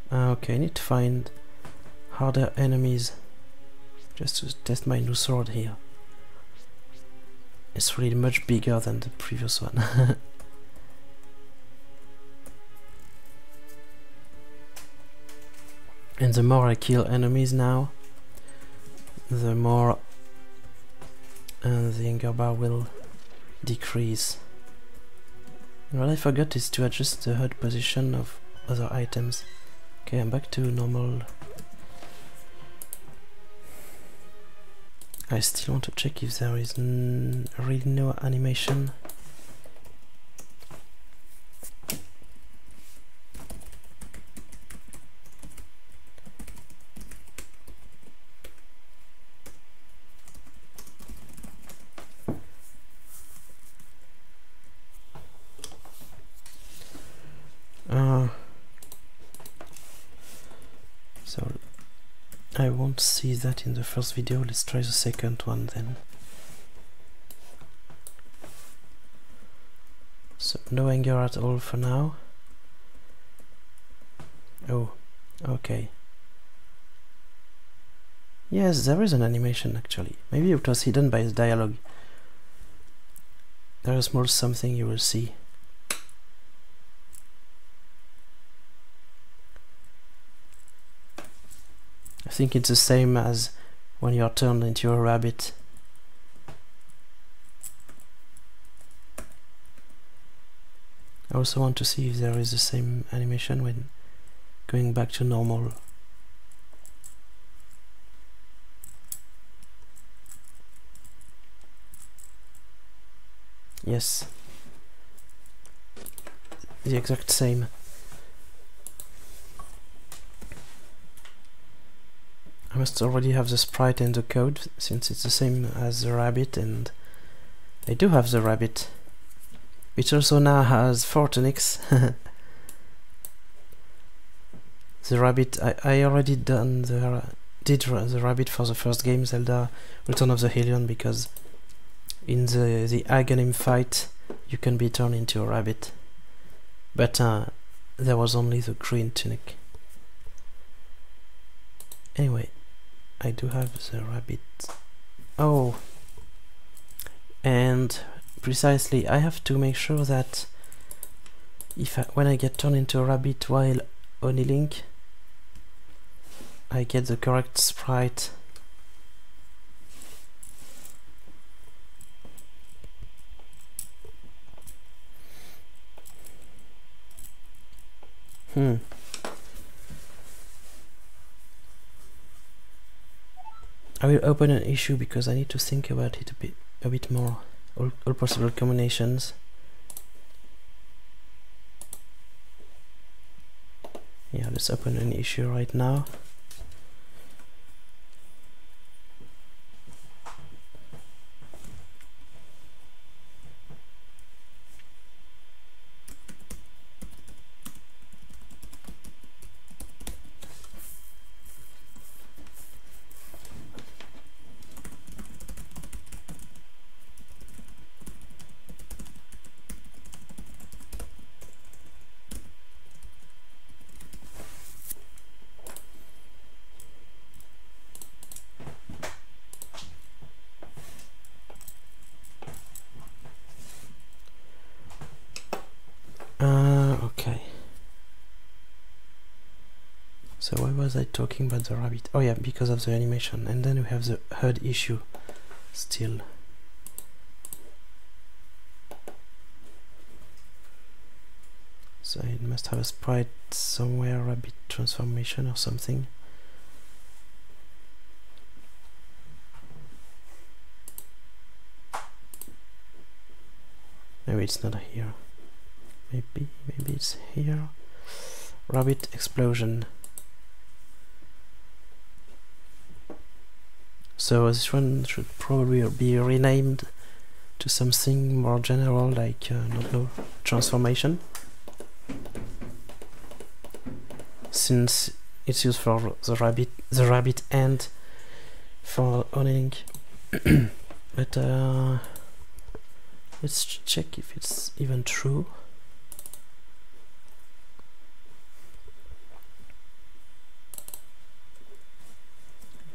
Okay, I need to find harder enemies just to test my new sword here. It's really much bigger than the previous one. And the more I kill enemies now, the more the anger bar will decrease. What I forgot is to adjust the HUD position of other items. Okay, I'm back to normal. I still want to check if there is really no animation. So I won't see that in the first video. Let's try the second one then. So no anger at all for now. Oh, okay. Yes, there is an animation actually. Maybe it was hidden by the dialogue. There is a small something you will see. I think it's the same as when you are turned into a rabbit. I also want to see if there is the same animation when going back to normal. Yes, the exact same. I must already have the sprite and the code, since it's the same as the rabbit, and I do have the rabbit, which also now has 4 tunics. The rabbit, I already did the rabbit for the first game, Zelda Return of the Alien, because in the Aghanim fight you can be turned into a rabbit, but there was only the green tunic. Anyway, I do have the rabbit. Oh, and precisely, I have to make sure that when I get turned into a rabbit while Oni-Link, I get the correct sprite. I will open an issue because I need to think about it a bit more. All possible combinations. Yeah, let's open an issue right now. Okay. So why was I talking about the rabbit? Oh yeah, because of the animation. And then we have the HUD issue still. So it must have a sprite somewhere, rabbit transformation or something. Maybe it's not here. Maybe it's here. Rabbit explosion. So this one should probably be renamed to something more general, like no transformation, since it's used for the rabbit and for Oni-Link. But let's check if it's even true.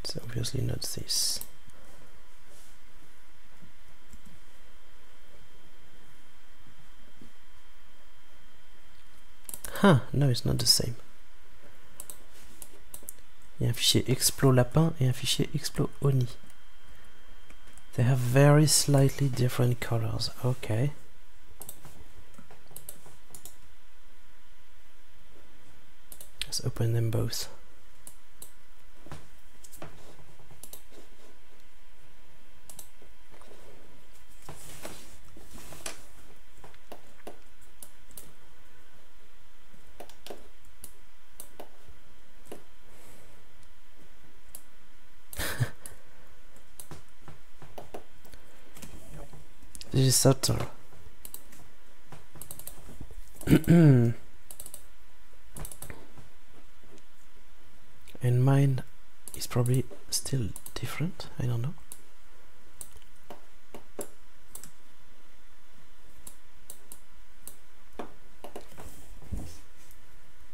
It's obviously not this. Huh, no, it's not the same. Il y a un fichier explo lapin et un fichier explo oni. They have very slightly different colors. Okay. Let's open them both. This is subtle. And mine is probably still different, I don't know.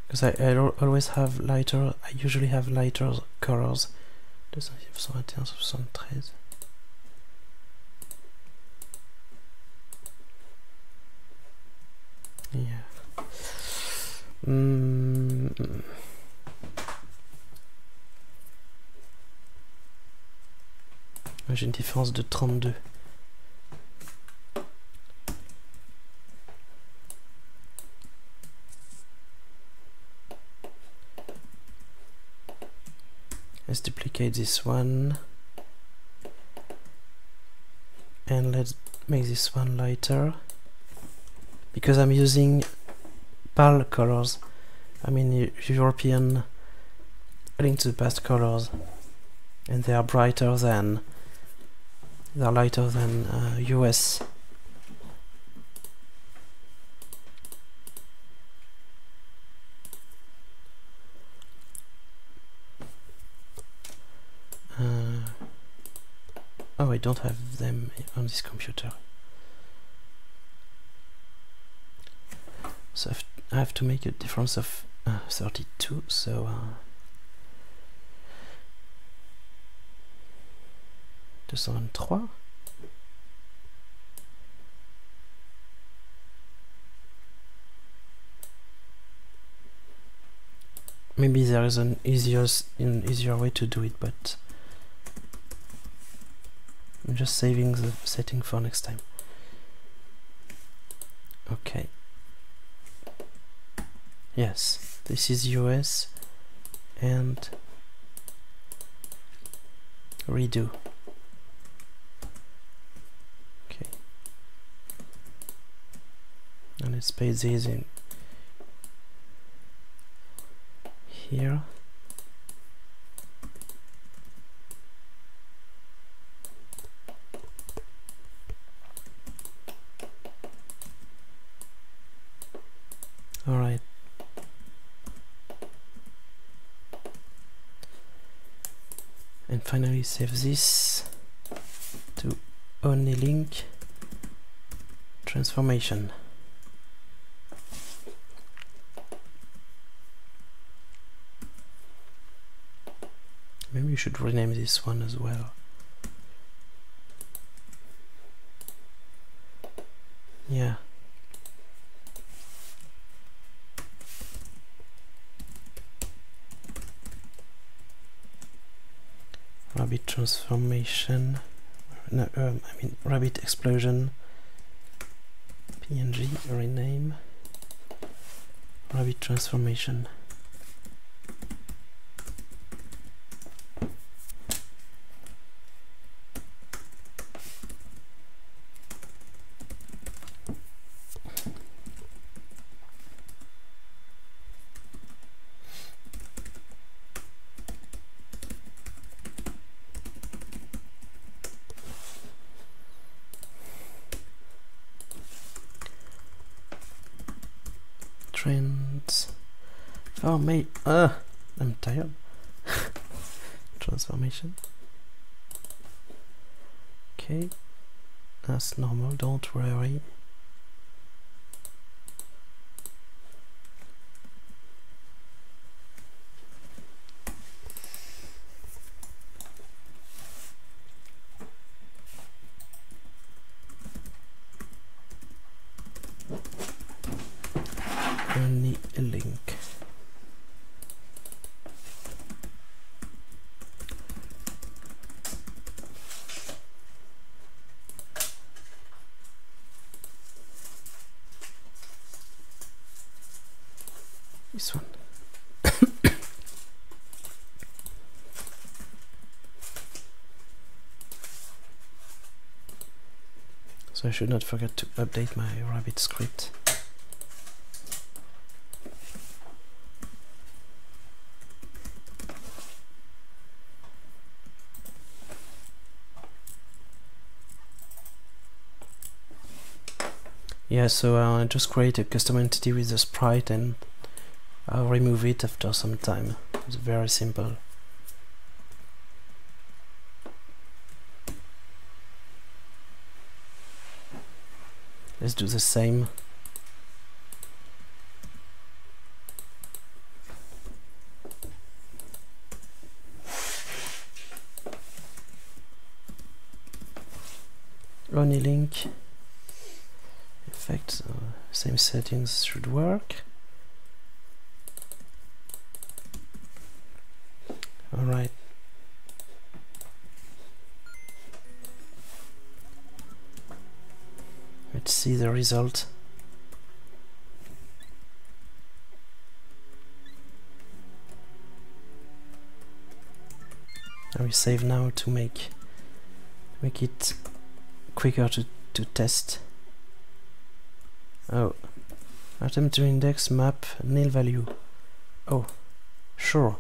Because I always have lighter, I usually have lighter colors. 221, 73. Yeah. J'ai une différence de 32. Let's duplicate this one. And let's make this one lighter. Because I'm using PAL colors, I mean European Link to the Past colors. and they are brighter than, they're lighter than US. Oh, I don't have them on this computer. So I have to make a difference of 32, so 223. Maybe there is an easier way to do it, but I'm just saving the setting for next time. Okay. Yes, this is US and redo. Okay. And let's paste these in here. All right. And finally save this to Oni-Link transformation. Maybe we should rename this one as well. Yeah. Rabbit transformation. No, I mean rabbit explosion. PNG rename. Rabbit transformation. Trends. Oh mate, I'm tired. Transformation. Okay, that's normal, don't worry. Oni-Link. This one. So I should not forget to update my Rabbit script. Yeah, so I'll just create a custom entity with the sprite and I'll remove it after some time. It's very simple. Let's do the same. Oni-Link. Effects, same settings should work. Alright. Let's see the result. I will save now to make it quicker to test. Oh, attempt to index map nil value. Oh, sure.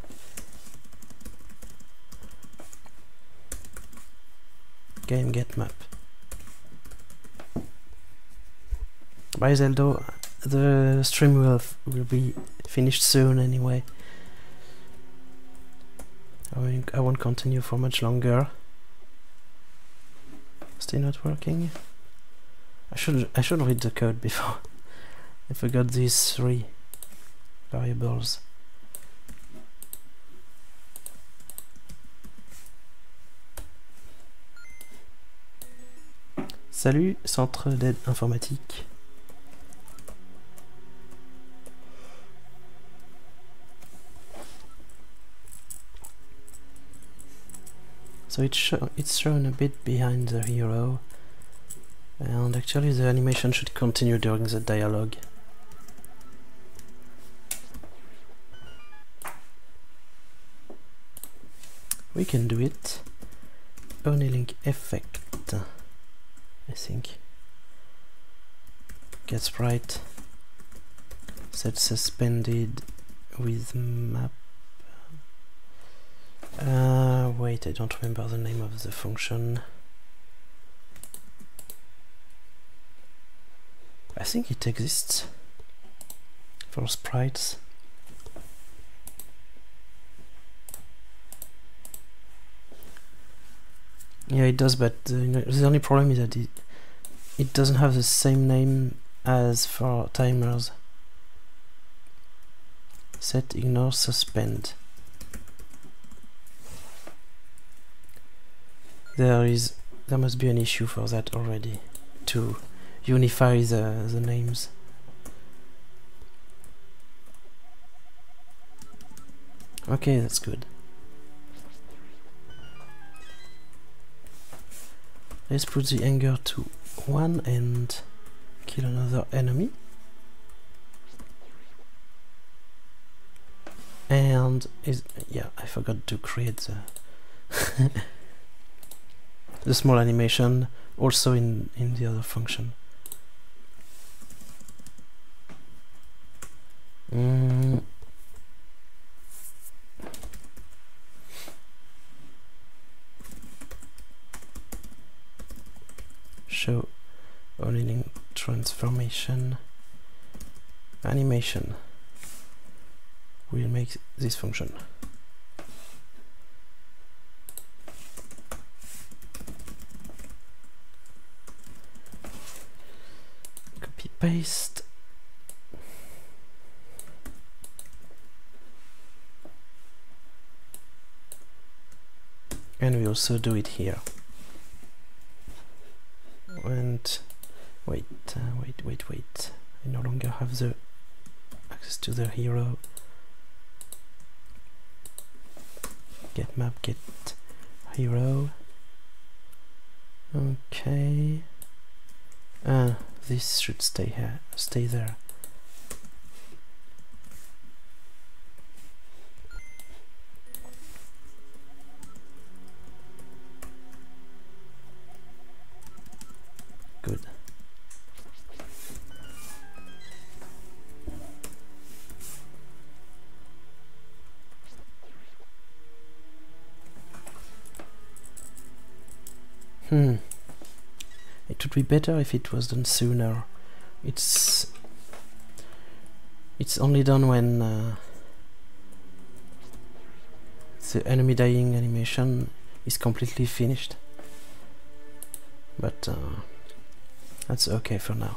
Game get map. Bye Zelda, the stream will be finished soon anyway. I won't continue for much longer. Still not working. I should read the code before. I forgot these 3 variables. Salut, centre d'aide informatique. So it's shown a bit behind the hero, and actually the animation should continue during the dialogue. We can do it. Oni-Link effect, I think. Get sprite. Set suspended with map. Wait, I don't remember the name of the function. I think it exists for sprites. Yeah, it does, but the only problem is that it doesn't have the same name as for timers. Set ignore suspend. There must be an issue for that already, to unify the names. Okay, that's good. Let's put the anger to 1 and kill another enemy. And yeah, I forgot to create the the small animation also in the other function. Show Oni-Link transformation animation. We'll make this function. Copy paste. And we also do it here. And wait. I no longer have the access to the hero. Get map, get hero. Okay. This should stay here, stay there. Good. It would be better if it was done sooner. It's only done when the enemy dying animation is completely finished. But that's okay for now.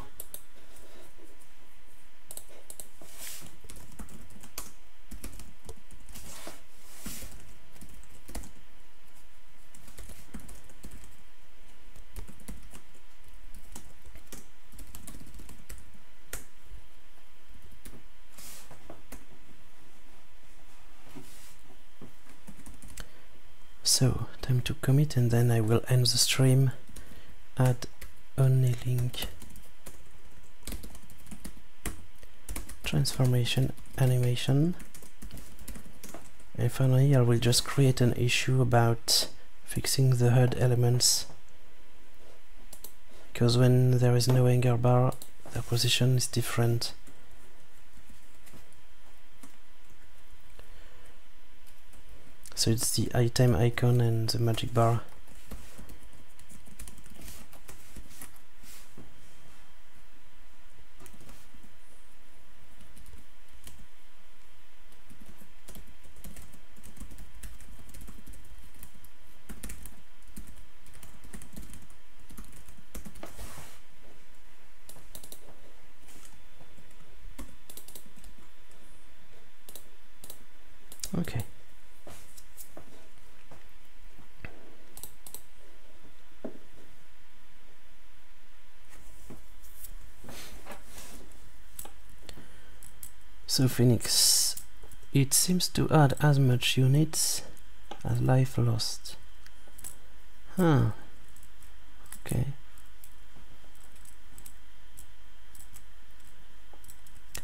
So, time to commit, and then I will end the stream. Add Oni-Link transformation animation, and finally I will just create an issue about fixing the HUD elements, because when there is no anger bar, their position is different. So it's the item icon and the magic bar. Okay. So Phoenix, it seems to add as much units as life lost. Huh. Okay.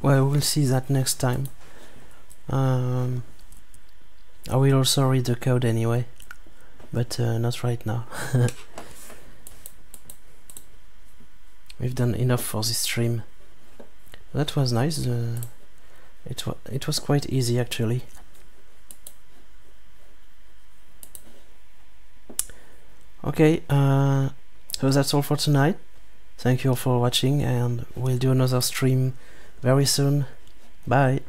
Well, we'll see that next time. I will also read the code anyway, but not right now. We've done enough for this stream. That was nice. It was quite easy actually. Okay, so that's all for tonight. Thank you all for watching, and we'll do another stream very soon. Bye.